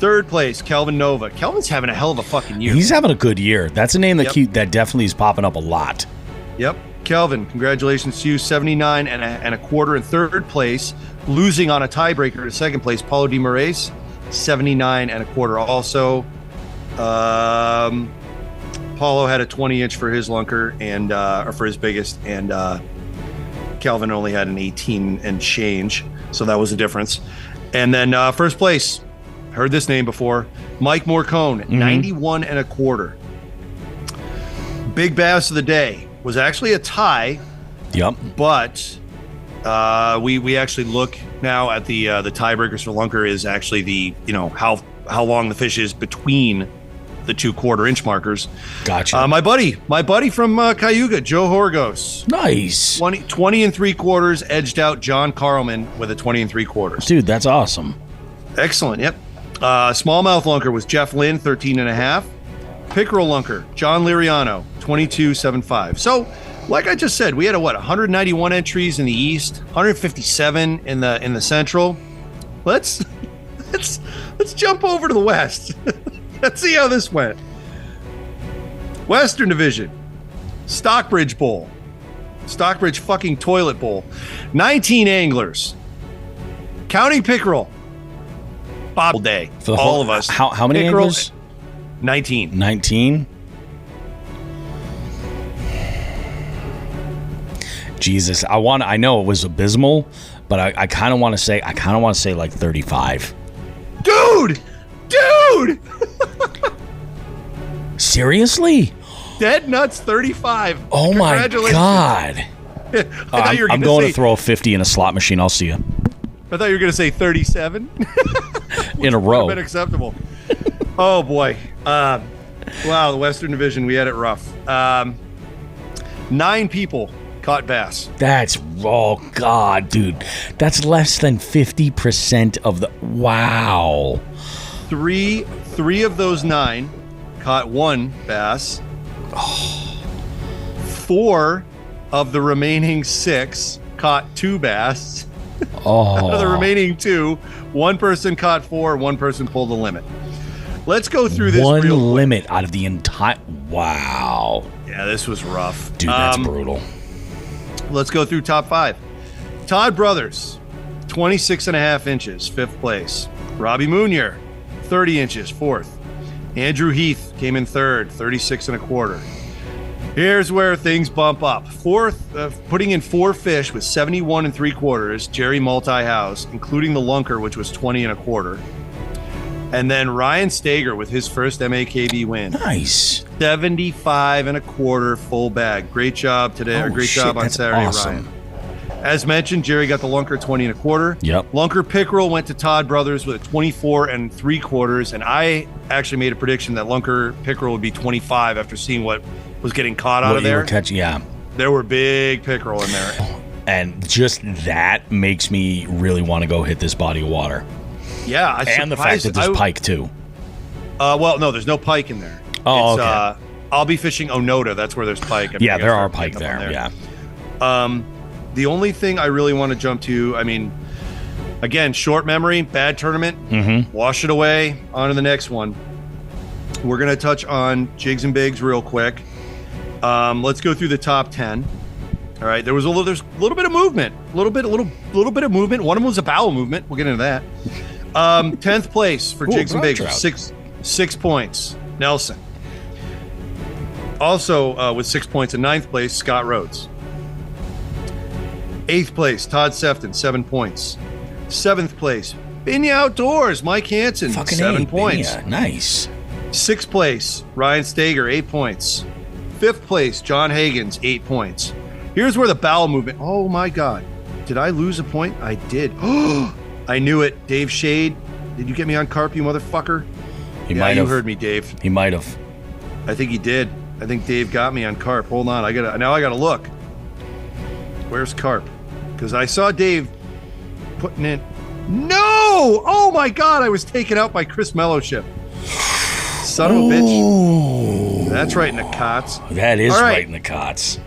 3rd place, Kelvin Nova. Kelvin's having a hell of a fucking year. He's having a good year. That's a name that that definitely is popping up a lot. Yep. Kelvin, congratulations to you, 79 1/4 in 3rd place, losing on a tiebreaker to 2nd place, Paulo Di Moraes, 79 1/4 also. Paulo had a 20-inch for his lunker and or for his biggest, and Kelvin only had an 18 and change, so that was the difference. And then 1st place, heard this name before, Mike Morcone, 91 1/4. Big bass of the day was actually a tie. Yep. But we actually look now at the tiebreakers for lunker is actually the how long the fish is between the 2 1/4 markers. Gotcha. My buddy from Cayuga, Joe Horgos. Nice. 20 3/4 edged out John Carlman with a 20 3/4. Dude, that's awesome. Excellent. Yep. Smallmouth lunker was Jeff Lynn, 13 1/2. Pickerel lunker, John Liriano, 22 7.5. So, like I just said, we had 191 entries in the east, 157 in the central. Let's jump over to the west. Let's see how this went. Western Division, Stockbridge Bowl, Stockbridge fucking toilet bowl, 19 anglers, counting pickerel. Bob Day, For the all whole, of us. How many Pickerel, anglers? 19. 19. Jesus, I know it was abysmal, but I kind of want to say like 35. Dude! Seriously? Dead nuts 35. Oh my God. I'm going to throw a 50 in a slot machine. I'll see you. I thought you were going to say 37. In a row. Been acceptable. Oh boy. Wow, the Western Division, we had it rough. 9 people caught bass. That's, oh God, dude. That's less than 50% of the, wow. Three of those 9 caught 1 bass. 4 of the remaining 6 caught 2 bass. Out of the remaining 2, 1 person caught 4, 1 person pulled the limit. Let's go through this one real quick. limit out of the entire, wow. Yeah, this was rough. Dude, that's brutal. Let's go through top 5. Todd Brothers, 26 1/2 inches, 5th place. Robbie Mounier, 30 inches, 4th. Andrew Heath came in 3rd, 36 1/4. Here's where things bump up. 4th, putting in 4 fish with 71 3/4, Jerry Multihouse, including the lunker, which was 20 1/4. And then Ryan Stager with his first MAKB win. Nice. 75 1/4 full bag. Great job today. Oh, great job on Saturday, awesome. Ryan. As mentioned, Jerry got the lunker 20 1/4. Yep. Lunker pickerel went to Todd Brothers with a 24 3/4, and I actually made a prediction that lunker pickerel would be 25 after seeing what was getting caught out of there. Yeah. There were big pickerel in there. And just that makes me really want to go hit this body of water. Yeah, and the fact that there's pike too. Well, no, there's no pike in there. Oh, okay. I'll be fishing Onoda. That's where there's pike. Yeah, there are pike there. Yeah. The only thing I really want to jump to, I mean, again, short memory, bad tournament, wash it away, on to the next one. We're going to touch on jigs and bigs real quick. Let's go through the top 10. All right, there's a little bit of movement, a little bit of movement. One of them was a bowel movement. We'll get into that. 10th place for jigs and bigs, 6 points. Nelson. Also with 6 points in 9th place, Scott Rhodes. 8th place, Todd Sefton, 7 points. 7th place, Binya Outdoors, Mike Hansen, 7 points. Binya. Nice. 6th place, Ryan Stager, 8 points. 5th place, John Hagens, 8 points. Here's where the bowel movement. Oh my God. Did I lose a point? I did. I knew it. Dave Shade. Did you get me on carp, you motherfucker? He might have. You heard me, Dave. He might have. I think he did. I think Dave got me on carp. Hold on. I gotta look. Where's carp? Because I saw Dave putting in. No! Oh my God. I was taken out by Chris Mellowship. Son of a bitch. That's right in the cots. That is right in the cots.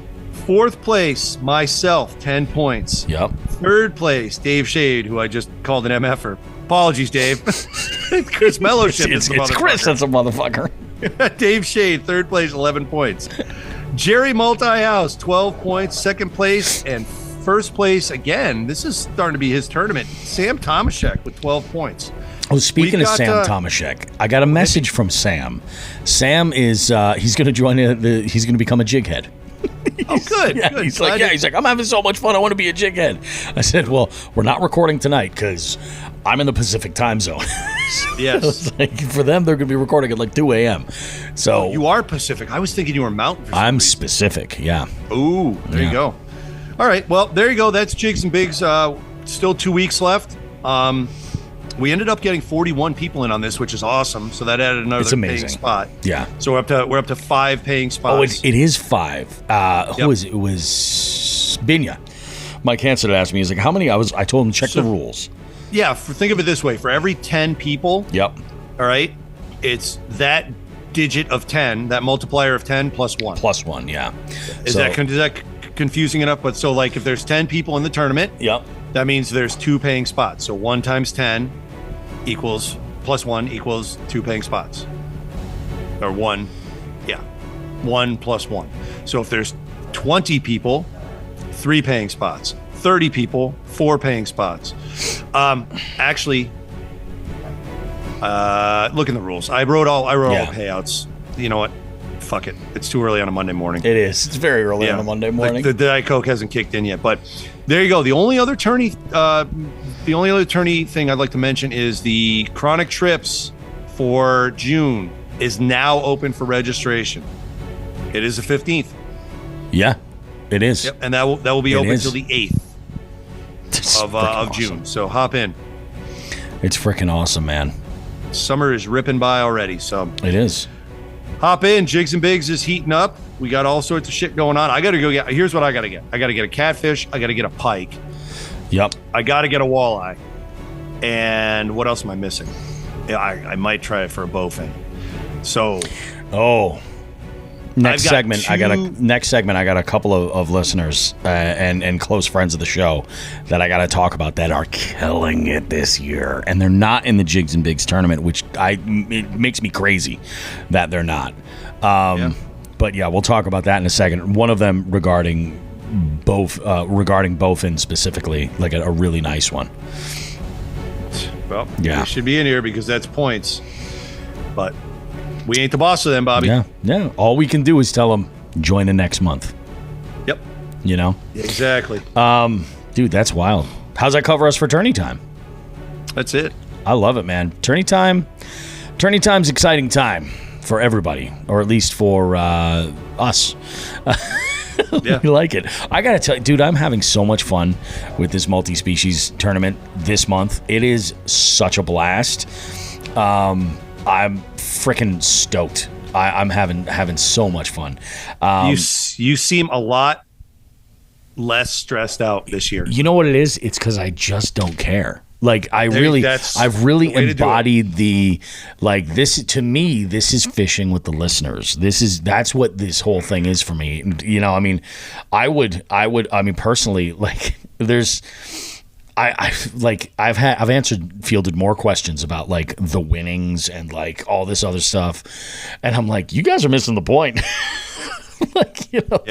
4th place, myself, 10 points. Yep. 3rd place, Dave Shade, who I just called an MFer. Apologies, Dave. Chris Mellowship is the motherfucker. It's Chris that's a motherfucker. Dave Shade, 3rd place, 11 points. Jerry Multihouse, 12 points. 2nd place and 1st place again. This is starting to be his tournament. Sam Tomaszek with 12 points. Oh, speaking of Sam Tomaszek, I got a message from Sam. Sam is he's going to join he's going to become a jig head. Oh, good. Yeah, good. He's like, I'm having so much fun. I want to be a jig head. I said, well, we're not recording tonight because I'm in the Pacific time zone. Yes. Like, for them, they're going to be recording at like 2 a.m. So you are Pacific. I was thinking you were Mountain. I'm specific. Yeah. Ooh, there you go. All right. Well, there you go. That's jigs and bigs. Still 2 weeks left. We ended up getting 41 people in on this, which is awesome. So that added another paying spot. Yeah. So we're up to 5 paying spots. Oh, it is 5. Who was it? It was Binya. Mike Hansen had asked me, he's like, how many? I told him, check the rules. Yeah. Think of it this way. For every 10 people. Yep. All right. It's that digit of 10, that multiplier of 10 plus 1. Plus 1, yeah. Is that confusing enough? But so like if there's 10 people in the tournament. Yep. That means there's 2 paying spots. So 1 times 10 equals plus 1 equals 2 paying spots. Or 1. Yeah. 1 plus 1. So if there's 20 people, 3 paying spots. 30 people, 4 paying spots. Actually, look in the rules. I wrote all payouts. You know what? Fuck it. It's too early on a Monday morning. It is. It's very early on a Monday morning. The Diet Coke hasn't kicked in yet, but there you go. The only other tourney thing I'd like to mention is the Chronic Trips for June is now open for registration. It is the 15th. Yeah, it is. Yep, and that will be open until the 8th of June. So hop in. It's freaking awesome, man. Summer is ripping by already. So it is. Hop in. Jigs and Bigs is heating up. We got all sorts of shit going on. I got to go get. Here's what I got to get. I got to get a catfish. I got to get a pike. Yep. I got to get a walleye. And what else am I missing? Yeah, I might try it for a bowfin. So. Next segment, I got a couple of listeners and close friends of the show that I got to talk about that are killing it this year, and they're not in the Jigs and Bigs tournament, which it makes me crazy that they're not. But yeah, we'll talk about that in a second. One of them regarding bowfin specifically, like a really nice one. Well, you should be in here because that's points, but. We ain't the boss of them, Bobby. Yeah. All we can do is tell them, join in next month. Yep. You know? Exactly. Dude, that's wild. How's that cover us for tourney time? That's it. I love it, man. Tourney time's exciting time for everybody, or at least for us. Yeah. We like it. I gotta tell you, dude, I'm having so much fun with this multi-species tournament this month. It is such a blast. I'm freaking stoked. I'm having so much fun. You seem a lot less stressed out this year. You know what it is? It's because I just don't care. Like I've really embodied this. To me, this is fishing with the listeners. That's what this whole thing is for me. You know, I mean, I would personally, like I've fielded more questions about like the winnings and like all this other stuff, and I'm like, you guys are missing the point. Like, you know,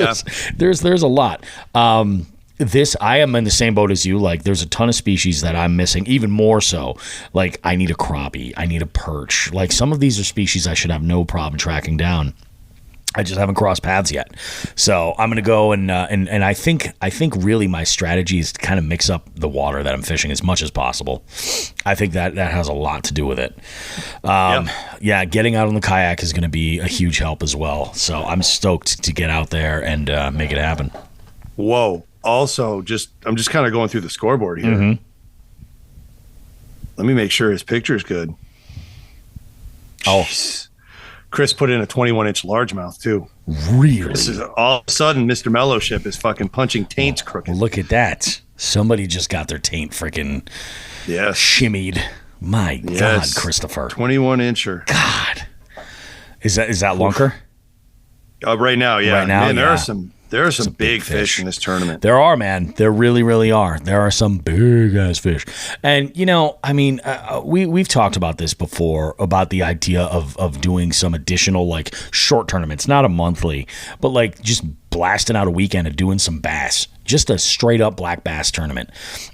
there's a lot. I am in the same boat as you. Like, there's a ton of species that I'm missing, even more so. Like, I need a crappie, I need a perch. Like, some of these are species I should have no problem tracking down. I just haven't crossed paths yet. So I'm going to go and I think really my strategy is to kind of mix up the water that I'm fishing as much as possible. I think that has a lot to do with it. Yeah, getting out on the kayak is going to be a huge help as well. So I'm stoked to get out there and make it happen. Whoa. Also, I'm just kind of going through the scoreboard here. Mm-hmm. Let me make sure his picture is good. Jeez. Chris put in a 21-inch largemouth too. Really? This is all of a sudden Mr. Mellowship is fucking punching taints crooked. Look at that. Somebody just got their taint freaking shimmied. My God, Christopher. 21-incher. God. Is that lunker? Right now, yeah. Right now, man, there are some big fish in this tournament. There are, man. There really, really are. There are some big ass fish. And, you know, I mean, we've talked about this before, about the idea of doing some additional, like, short tournaments, not a monthly, but, like, just blasting out a weekend and doing some bass. Just a straight up black bass tournament.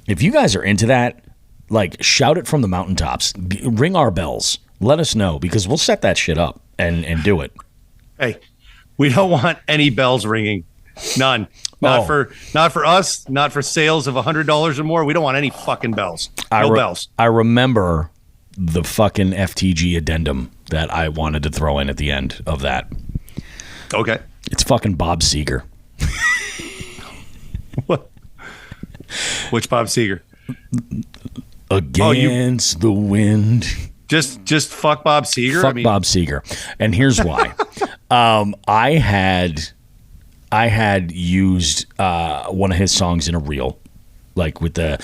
If you guys are into that, like, shout it from the mountaintops. Ring our bells. Let us know, because we'll set that shit up and do it. Hey, we don't want any bells ringing. None. Not for us, not for sales of $100 or more. We don't want any fucking bells. No bells. I remember the fucking FTG addendum that I wanted to throw in at the end of that. Okay. It's fucking Bob Seger. What? Which Bob Seger? Against the wind. Just fuck Bob Seger? Fuck Bob Seger. And here's why. I had used one of his songs in a reel, like with the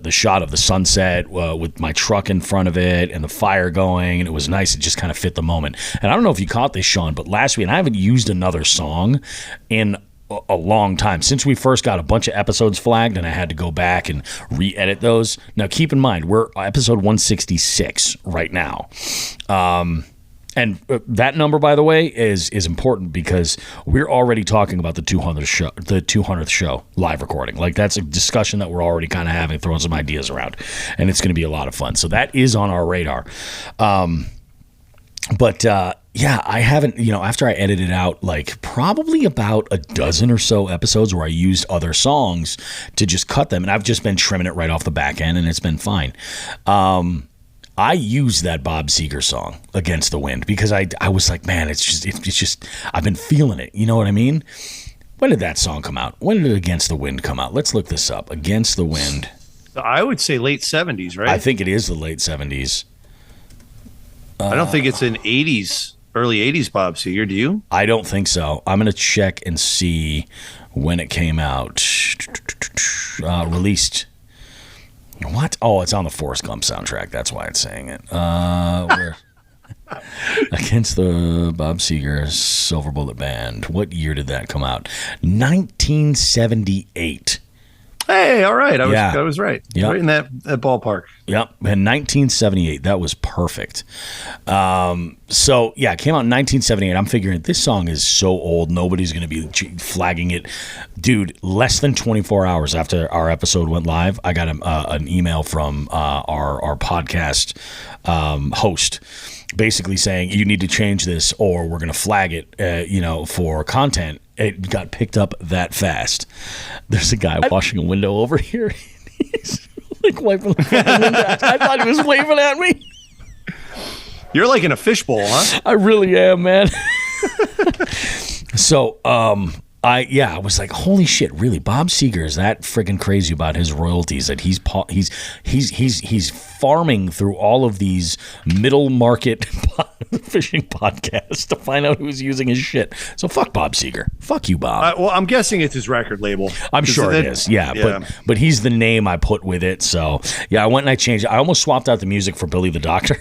shot of the sunset with my truck in front of it and the fire going, and it was nice. It just kind of fit the moment. And I don't know if you caught this, Shawn, but last week, and I haven't used another song in a long time. Since we first got a bunch of episodes flagged and I had to go back and re-edit those. Now, keep in mind, we're episode 166 right now. And that number, by the way, is important because we're already talking about the 200th show live recording. Like, that's a discussion that we're already kind of having, throwing some ideas around, and it's going to be a lot of fun. So that is on our radar. Yeah, I haven't, after I edited out like probably about a dozen or so episodes where I used other songs to just cut them, and I've just been trimming it right off the back end, and it's been fine. I used that Bob Seger song, Against the Wind, because I was like, man, it's just I've been feeling it. You know what I mean? When did that song come out? When did Against the Wind come out? Let's look this up. Against the Wind. I would say late 70s, right? I think it is the late 70s. I don't think it's in early 80s Bob Seger, do you? I don't think so. I'm going to check and see when it came out. Released. What? Oh, it's on the Forrest Gump soundtrack. That's why it's saying it. Where? Against the Bob Seger Silver Bullet Band. What year did that come out? 1978. Hey, all right. I was right. Yep. Right in that ballpark. Yep. In 1978. That was perfect. So, yeah, it came out in 1978. I'm figuring this song is so old, nobody's going to be flagging it. Dude, less than 24 hours after our episode went live, I got an email from our podcast host basically saying, you need to change this or we're going to flag it, for content. It got picked up that fast. There's a guy washing a window over here. He's like wiping the window. I thought he was waving at me. You're like in a fishbowl, huh? I really am, man. So, I was like, holy shit, really? Bob Seger is that friggin' crazy about his royalties that he's farming through all of these middle market fishing podcasts to find out who's using his shit. So fuck Bob Seger. Fuck you, Bob. Well, I'm guessing it's his record label. I'm sure it is. Yeah. But he's the name I put with it. So yeah, I went and I changed it. I almost swapped out the music for Billy the Doctor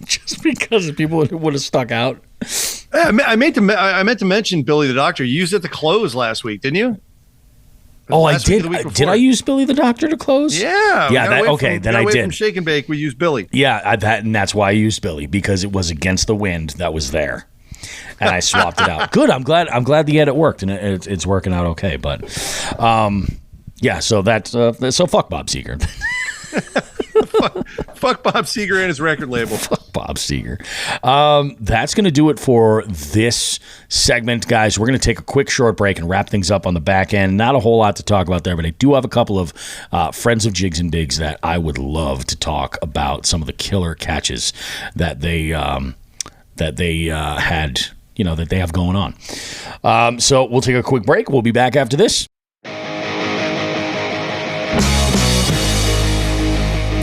just because people would have stuck out. I meant to mention Billy the Doctor. You used it to close last week, didn't you? Oh, I Last week did. and the week Did I before. use Billy the Doctor to close? Yeah. Yeah. Then I did. From Shake and Bake, we used Billy. Yeah, and that's why I used Billy, because it was against the wind that was there, and I swapped it out. Good. I'm glad the edit worked, and it's working out okay. But, yeah. So that's so fuck Bob Seger. Fuck Bob Seger and his record label. Fuck Bob Seger. That's going to do it for this segment, guys. We're going to take a quick short break and wrap things up on the back end. Not a whole lot to talk about there, but I do have a couple of friends of Jigs and Bigs that I would love to talk about some of the killer catches that they had, that they have going on. So we'll take a quick break. We'll be back after this.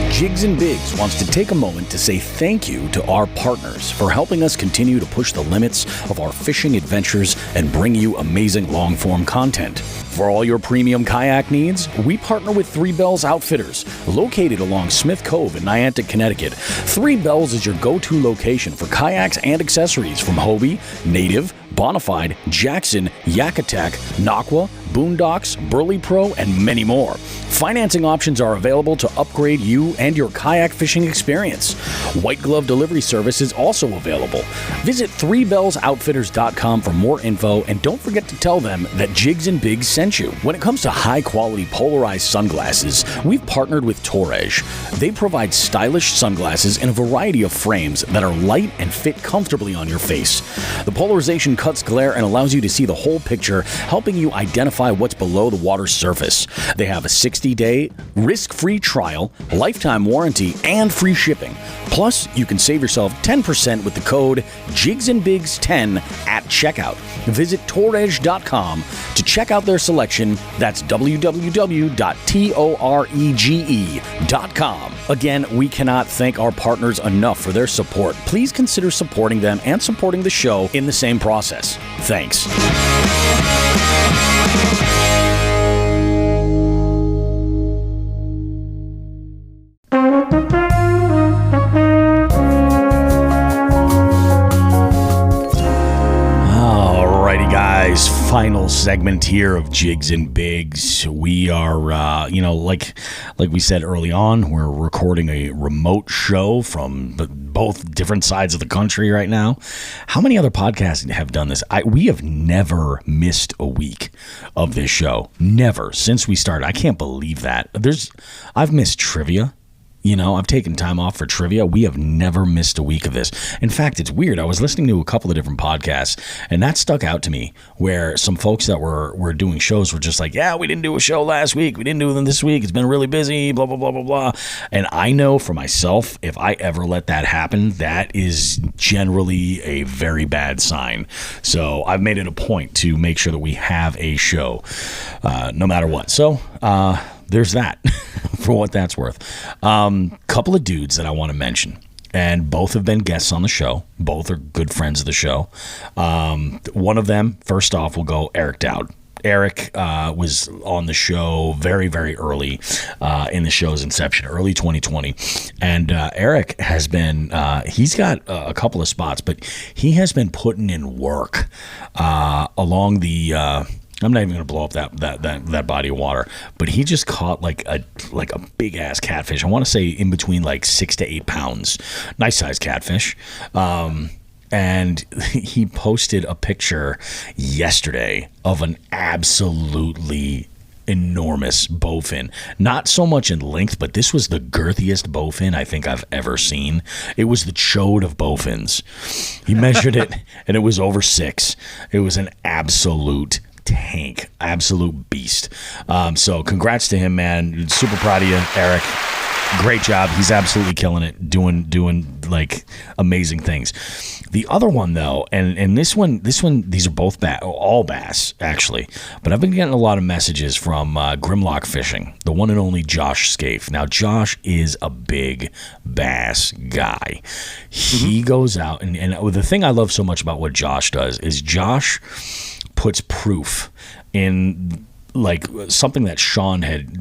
Jigs and Bigs wants to take a moment to say thank you to our partners for helping us continue to push the limits of our fishing adventures and bring you amazing long-form content. For all your premium kayak needs, we partner with Three Bells Outfitters, located along Smith Cove in Niantic, Connecticut. Three Bells is your go-to location for kayaks and accessories from Hobie, Native, Bonafide, Jackson, Yak Attack, Naqua, Boondocks, Burley Pro, and many more. Financing options are available to upgrade you and your kayak fishing experience. White glove delivery service is also available. Visit threebellsoutfitters.com for more info, and don't forget to tell them that Jigs and Bigs sent you. When it comes to high-quality polarized sunglasses, we've partnered with Torres. They provide stylish sunglasses in a variety of frames that are light and fit comfortably on your face. The polarization cuts glare and allows you to see the whole picture, helping you identify what's below the water's surface. They have a 60-day, risk-free trial, lifetime warranty, and free shipping. Plus, you can save yourself 10% with the code JIGSandBigs10 at checkout. Visit Torrege.com to check out their selection. That's www.torege.com. Again, we cannot thank our partners enough for their support. Please consider supporting them and supporting the show in the same process. Thanks. Final segment here of Jigs and Bigs. We are, like we said early on, we're recording a remote show from both different sides of the country right now. How many other podcasts have done this? We have never missed a week of this show. Never, since we started. I can't believe that. I've missed trivia. I've taken time off for trivia. We have never missed a week of this. In fact, it's weird. I was listening to a couple of different podcasts, and that stuck out to me, where some folks that were doing shows were just like, yeah, we didn't do a show last week. We didn't do them this week. It's been really busy, blah, blah, blah, blah, blah. And I know for myself, if I ever let that happen, that is generally a very bad sign. So I've made it a point to make sure that we have a show no matter what. So, there's that for what that's worth. Couple of dudes that I want to mention, and both have been guests on the show. Both are good friends of the show. One of them, first off, will go Eric Dowd. Eric was on the show very, very early in the show's inception, early 2020. And Eric has been, he's got a couple of spots, but he has been putting in work along the... I'm not even going to blow up that body of water, but he just caught like a big ass catfish. I want to say in between like 6 to 8 pounds. Nice size catfish. And he posted a picture yesterday of an absolutely enormous bowfin. Not so much in length, but this was the girthiest bowfin I think I've ever seen. It was the chode of bowfins. He measured it, and it was over 6. It was an absolute tank, absolute beast. So congrats to him, man. Super proud of you, Eric. Great job. He's absolutely killing it, doing like amazing things. The other one though, and this one, these are both all bass actually, but I've been getting a lot of messages from Grimlock Fishing, the one and only Josh Scaife. Now Josh is a big bass guy. He goes out and the thing I love so much about what Josh does is Josh puts proof in like something that Shawn had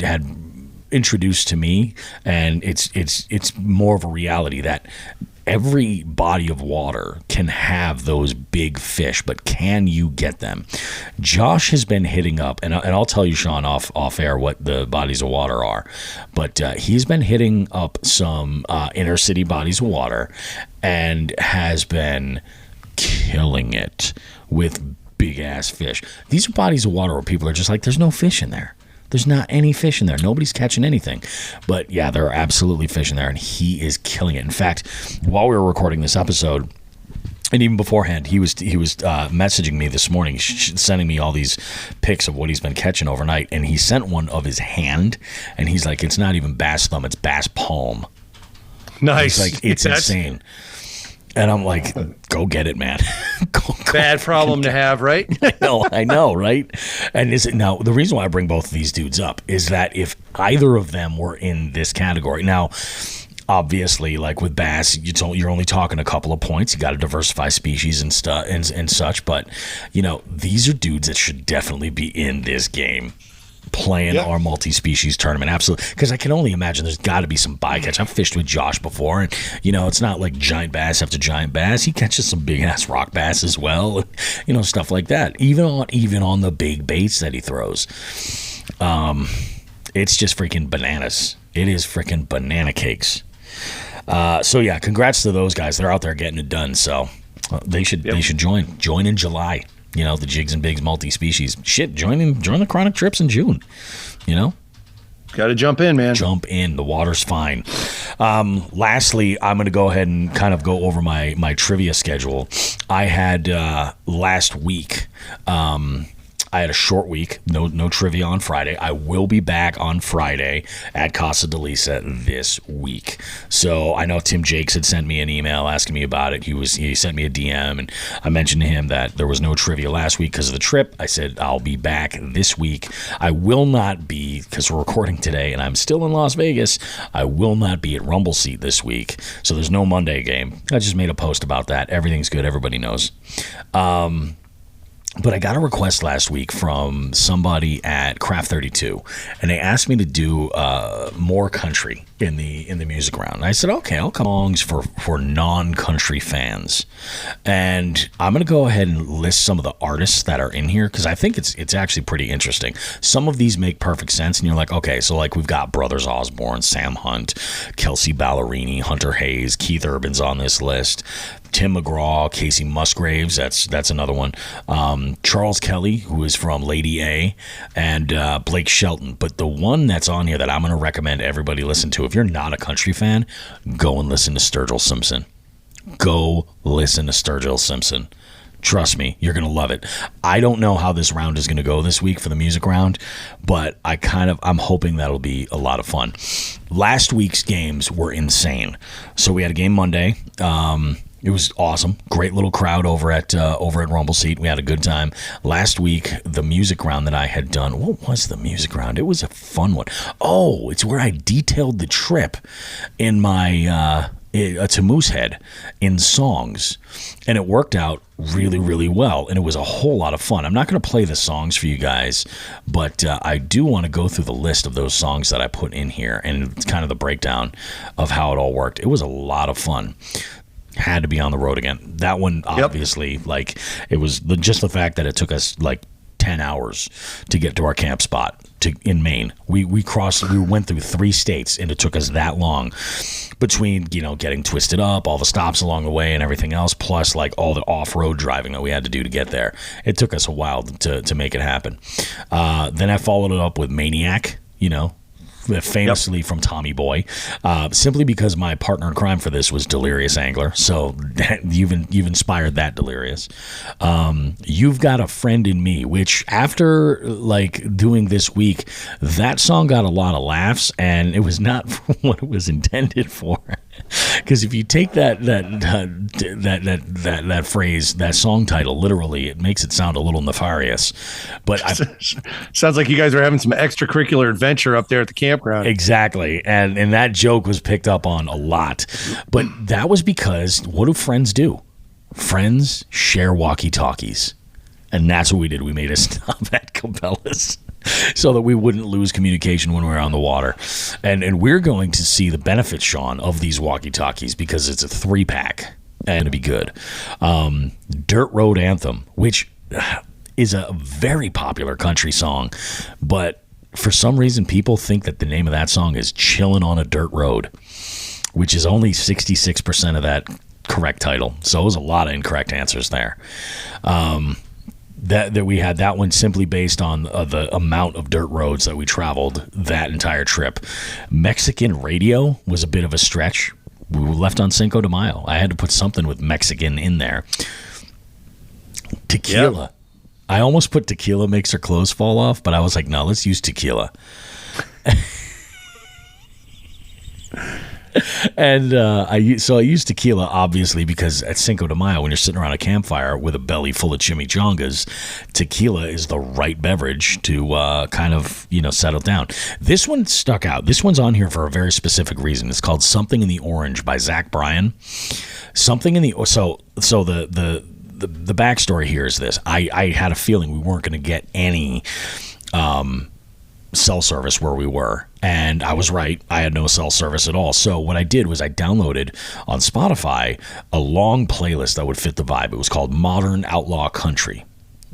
introduced to me, and it's more of a reality that every body of water can have those big fish, but can you get them? Josh has been hitting up, and I'll tell you, Shawn, off air what the bodies of water are, but he's been hitting up some inner city bodies of water and has been killing it with big ass fish. These are bodies of water where people are just like, there's no fish in there. There's not any fish in there. Nobody's catching anything. But yeah, there are absolutely fish in there, and he is killing it. In fact, while we were recording this episode, and even beforehand, he was messaging me this morning, sending me all these pics of what he's been catching overnight, and he sent one of his hand, and he's like, it's not even bass thumb, it's bass palm. Nice. He's like, it's insane. And I'm like, go get it, man. go Bad problem to have, right? I know, right? And now the reason why I bring both of these dudes up is that if either of them were in this category, now, obviously, like with bass, you're only talking a couple of points. You got to diversify species and stuff and such. But these are dudes that should definitely be in this game, playing our multi-species tournament. Absolutely. Because I can only imagine there's got to be some bycatch. I've fished with Josh before, and it's not like giant bass after giant bass. He catches some big ass rock bass as well, stuff like that. Even on the big baits that he throws. It's just freaking bananas. It is freaking banana cakes. So yeah, congrats to those guys. They're out there getting it done. So they should join in July. The Jigs and Bigs multi-species. Shit, join the Chronic Trips in June. Got to jump in, man. Jump in. The water's fine. Lastly, I'm going to go ahead and kind of go over my trivia schedule. I had last week. I had a short week, no trivia on Friday. I will be back on Friday at Casa de Lisa this week. So I know Tim Jakes had sent me an email asking me about it. He sent me a DM, and I mentioned to him that there was no trivia last week because of the trip. I said I'll be back this week. I will not be, because we're recording today and I'm still in Las Vegas, I will not be at Rumble Seat this week. So there's no Monday game. I just made a post about that. Everything's good. Everybody knows. But I got a request last week from somebody at Craft 32, and they asked me to do more country in the music round. And I said, okay, I'll come songs for non-country fans. And I'm going to go ahead and list some of the artists that are in here, because I think it's actually pretty interesting. Some of these make perfect sense, and you're like, okay, so like we've got Brothers Osborne, Sam Hunt, Kelsey Ballerini, Hunter Hayes, Keith Urban's on this list, Tim McGraw, Casey Musgraves, that's another one. Charles Kelly, who is from Lady A, and Blake Shelton. But the one that's on here that I'm going to recommend everybody listen to, if you're not a country fan, go and listen to Sturgill Simpson. Go listen to Sturgill Simpson. Trust me, you're going to love it. I don't know how this round is going to go this week for the music round, but I'm hoping that'll be a lot of fun. Last week's games were insane. So we had a game Monday. It was awesome. Great little crowd over at Rumble Seat. We had a good time. Last week, the music round that I had done, what was the music round? It was a fun one. Oh, it's where I detailed the trip in my to Moosehead in songs, and it worked out really, really well, and it was a whole lot of fun. I'm not going to play the songs for you guys, but I do want to go through the list of those songs that I put in here, and it's kind of the breakdown of how it all worked. It was a lot of fun. Had to be on the road again. That one, obviously, like, it was just the fact that it took us like 10 hours to get to our camp spot in Maine. We went through 3 states, and it took us that long between, getting twisted up, all the stops along the way and everything else, plus like all the off-road driving that we had to do to get there. It took us a while to make it happen. Then I followed it up with Maniac, famously from Tommy Boy, simply because my partner in crime for this was Delirious Angler. So you've inspired that, Delirious. You've Got a Friend in Me, which after like doing this week, that song got a lot of laughs, and it was not what it was intended for. Because if you take that phrase, that song title, literally, it makes it sound a little nefarious. But sounds like you guys are having some extracurricular adventure up there at the campground. Exactly, and that joke was picked up on a lot. But that was because what do friends do? Friends share walkie-talkies, and that's what we did. We made a stop at Cabela's. so that we wouldn't lose communication when we were on the water. And we're going to see the benefits, Shawn, of these walkie-talkies because it's a 3-pack and it'll be good. Dirt Road Anthem, which is a very popular country song, but for some reason people think that the name of that song is Chillin' on a Dirt Road, which is only 66% of that correct title. So it was a lot of incorrect answers there. That we had that one simply based on the amount of dirt roads that we traveled that entire trip. Mexican radio was a bit of a stretch. We were left on Cinco de Mayo. I had to put something with Mexican in there. Tequila. Yep. I almost put tequila makes her clothes fall off, but I was like, no, let's use tequila. And I used tequila, obviously, because at Cinco de Mayo, when you're sitting around a campfire with a belly full of chimichangas, tequila is the right beverage to kind of, settle down. This one stuck out. This one's on here for a very specific reason. It's called Something in the Orange by Zach Bryan. Something in the... So the backstory here is this. I had a feeling we weren't going to get any... cell service where we were, and I was right. I had no cell service at all. So what I did was I downloaded on Spotify a long playlist that would fit the vibe. It was called Modern Outlaw Country,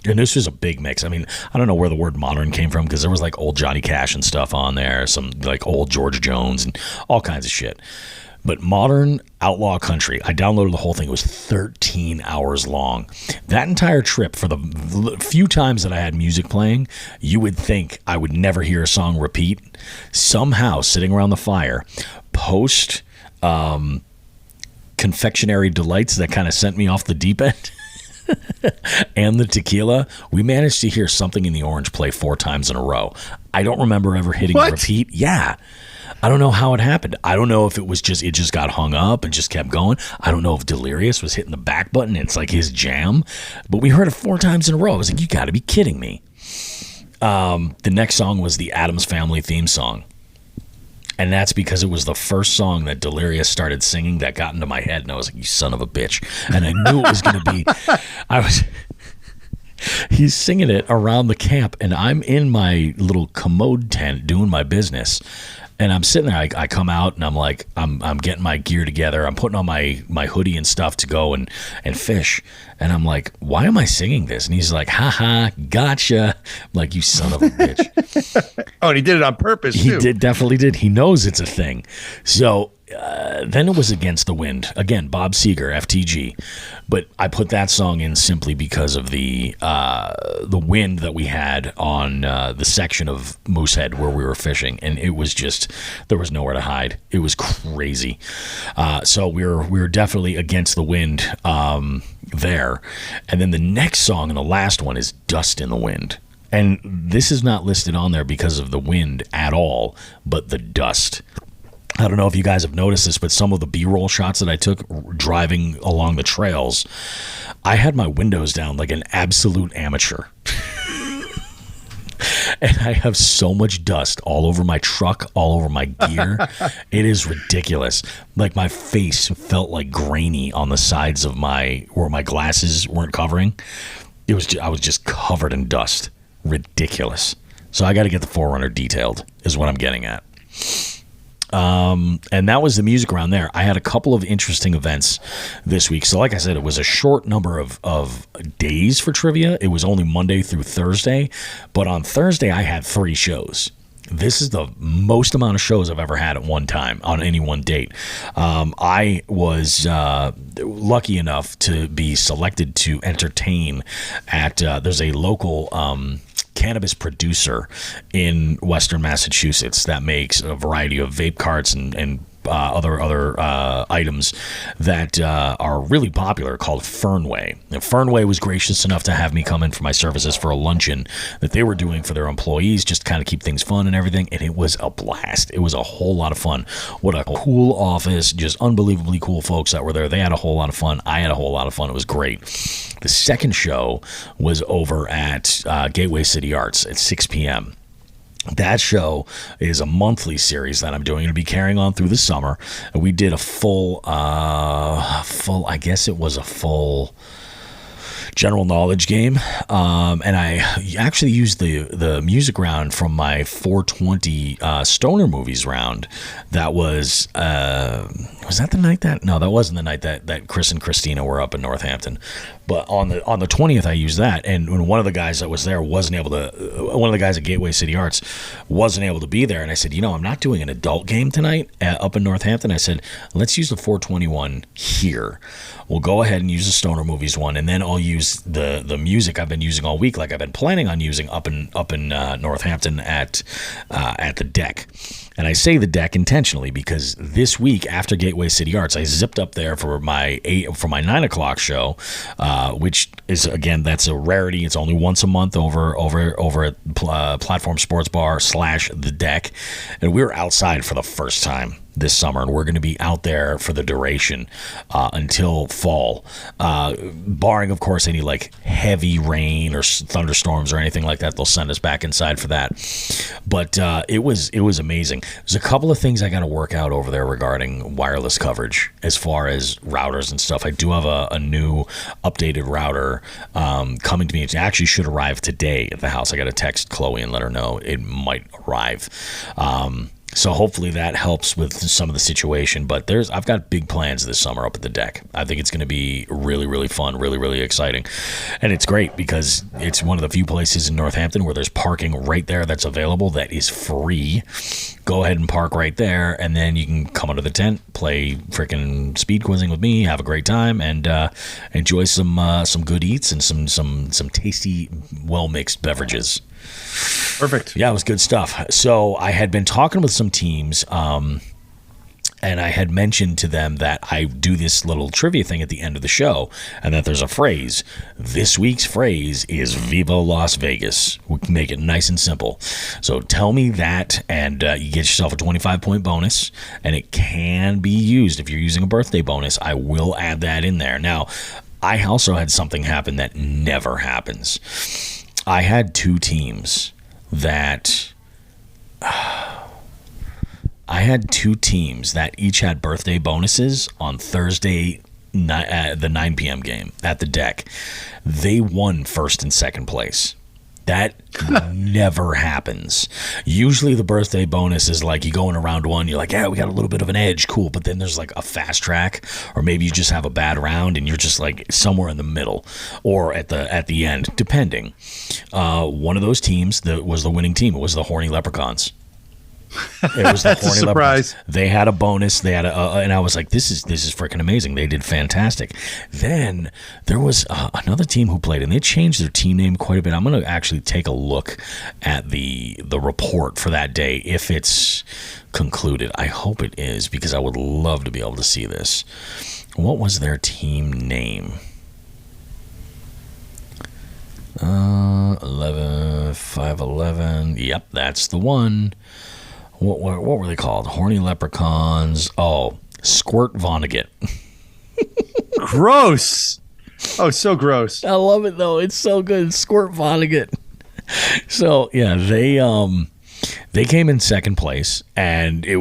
and this was a big mix. I mean, I don't know where the word modern came from because there was like old Johnny Cash and stuff on there, some like old George Jones and all kinds of shit. But Modern Outlaw Country, I downloaded the whole thing. It was 13 hours long. That entire trip, for the few times that I had music playing, you would think I would never hear a song repeat. Somehow, sitting around the fire, post confectionery delights that kind of sent me off the deep end, and the tequila, we managed to hear Something in the Orange play 4 times in a row. I don't remember ever hitting repeat. Yeah. I don't know how it happened. I don't know if it just got hung up and just kept going. I don't know if Delirious was hitting the back button. It's like his jam. But we heard it 4 times in a row. I was like, you got to be kidding me. The next song was the Addams Family theme song. And that's because it was the first song that Delirious started singing that got into my head. And I was like, you son of a bitch. And I knew it was going to be... He's singing it around the camp, and I'm in my little commode tent doing my business. And I'm sitting there, I come out, and I'm like, I'm getting my gear together. I'm putting on my hoodie and stuff to go and fish. And I'm like, why am I singing this? And he's like, haha, gotcha. I'm like, you son of a bitch. Oh, and he did it on purpose, too. He definitely did. He knows it's a thing. So then it was Against the Wind. Again, Bob Seger, FTG. But I put that song in simply because of the wind that we had on the section of Moosehead where we were fishing, and it was just, there was nowhere to hide. It was crazy. So we were definitely against the wind there. And then the next song and the last one is Dust in the Wind. And this is not listed on there because of the wind at all, but the dust. I don't know if you guys have noticed this, but some of the B-roll shots that I took driving along the trails, I had my windows down like an absolute amateur. And I have so much dust all over my truck, all over my gear. It is ridiculous. Like my face felt like grainy on the sides of where my glasses weren't covering. I was just covered in dust. Ridiculous. So I got to get the 4Runner detailed is what I'm getting at. And that was the music around there. I had a couple of interesting events this week. So like I said, it was a short number of days for trivia. It was only Monday through Thursday. But on Thursday, I had 3 shows. This is the most amount of shows I've ever had at one time on any one date. I was lucky enough to be selected to entertain at there's a local cannabis producer in Western Massachusetts that makes a variety of vape carts and other items that are really popular, called Fernway. And Fernway was gracious enough to have me come in for my services for a luncheon that they were doing for their employees, just to kind of keep things fun and everything, and it was a blast. It was a whole lot of fun. What a cool office, just unbelievably cool folks that were there. They had a whole lot of fun. I had a whole lot of fun. It was great. The second show was over at Gateway City Arts at 6 p.m. That show is a monthly series that I'm doing. It'll be carrying on through the summer. We did a full, I guess it was a full general knowledge game. And I actually used the music round from my 420 Stoner Movies round. That was that the night that? No, that wasn't the night that Chris and Christina were up in Northampton. But on the 20th, I used that, and when one of the guys that was there wasn't able to, one of the guys at Gateway City Arts wasn't able to be there, and I said, I'm not doing an adult game tonight up in Northampton. I said, let's use the 421 here. We'll go ahead and use the Stoner Movies one, and then I'll use the music I've been using all week, like I've been planning on using up in Northampton at the deck. And I say the deck intentionally because this week after Gateway City Arts, I zipped up there for my 9 o'clock show, which is, again, that's a rarity. It's only once a month over at Platform Sports Bar / the deck, and we were outside for the first time this summer, and we're going to be out there for the duration until fall, barring, of course, any like heavy rain or thunderstorms or anything like that. They'll send us back inside for that. But it was amazing. There's a couple of things I got to work out over there regarding wireless coverage as far as routers and stuff. I do have a new updated router coming to me. It actually should arrive today at the house. I got to text Chloe and let her know it might arrive. So hopefully that helps with some of the situation. But I've got big plans this summer up at the deck. I think it's going to be really, really fun, really, really exciting. And it's great because it's one of the few places in Northampton where there's parking right there that's available that is free. Go ahead and park right there, and then you can come under the tent, play freaking speed quizzing with me, have a great time, and enjoy some good eats and some tasty, well-mixed beverages. Perfect. Yeah, it was good stuff. So I had been talking with some teams, and I had mentioned to them that I do this little trivia thing at the end of the show, and that there's a phrase. This week's phrase is Viva Las Vegas. We can make it nice and simple. So tell me that, and you get yourself a 25-point bonus, and it can be used. If you're using a birthday bonus, I will add that in there. Now, I also had something happen that never happens. I had two teams that each had birthday bonuses on Thursday night, the 9 p.m. game at the deck. They won first and second place. That never happens. Usually the birthday bonus is like you go in a round one, you're like, yeah, we got a little bit of an edge, cool. But then there's like a fast track, or maybe you just have a bad round and you're just like somewhere in the middle or at the end, depending. One of those teams was the winning team. It was the Horny Leprechauns. It was the Horny Leprechauns. They had a bonus. They had and I was like, this is freaking amazing. They did fantastic. Then there was another team who played, and they changed their team name quite a bit. I'm going to actually take a look at the report for that day if it's concluded. I hope it is, because I would love to be able to see this. What was their team name? 511. Yep, that's the one. What were they called? Horny Leprechauns. Oh, Squirt Vonnegut. Gross. Oh, so gross. I love it though. It's so good. Squirt Vonnegut. So yeah, they came in second place, and I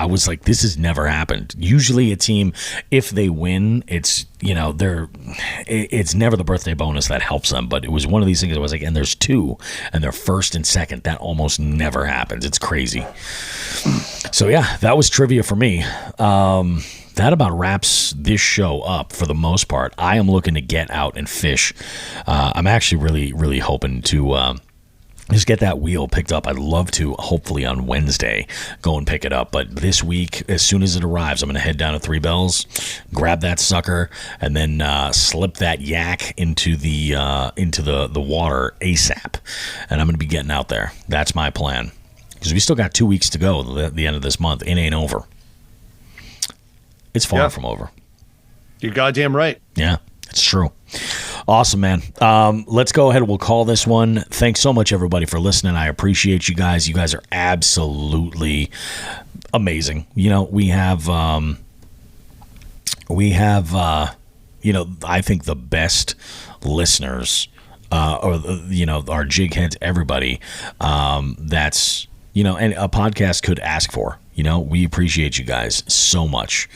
was like, this has never happened. Usually a team, if they win, it's it's never the birthday bonus that helps them. But it was one of these things that was like, and there's two, and they're first and second. That almost never happens. It's crazy. So yeah, that was trivia for me. That about wraps this show up for the most part. I am looking to get out and fish. I'm actually really, really hoping to just get that wheel picked up. I'd love to, hopefully on Wednesday, go and pick it up. But this week, as soon as it arrives, I'm going to head down to Three Bells, grab that sucker, and then slip that yak into the water ASAP. And I'm going to be getting out there. That's my plan. Because we still got 2 weeks to go at the end of this month. It ain't over. It's far from over. You're goddamn right. Yeah, it's true. Awesome, man. Let's go ahead. We'll call this one. Thanks so much, everybody, for listening. I appreciate you guys. You guys are absolutely amazing. We have I think the best listeners, our jig heads, everybody, that's, and a podcast could ask for. We appreciate you guys so much.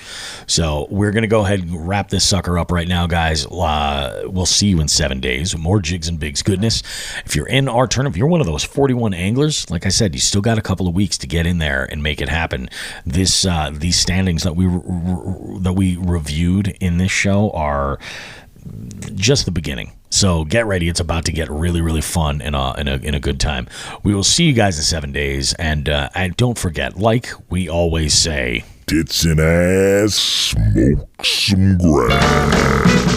So we're going to go ahead and wrap this sucker up right now, guys. We'll see you in 7 days. More Jigs and Bigs goodness. If you're in our tournament, if you're one of those 41 anglers, like I said, you still got a couple of weeks to get in there and make it happen. These standings that we reviewed in this show are just the beginning. So get ready. It's about to get really, really fun and in a good time. We will see you guys in 7 days. And don't forget, like we always say, tits and ass, smoke some grass.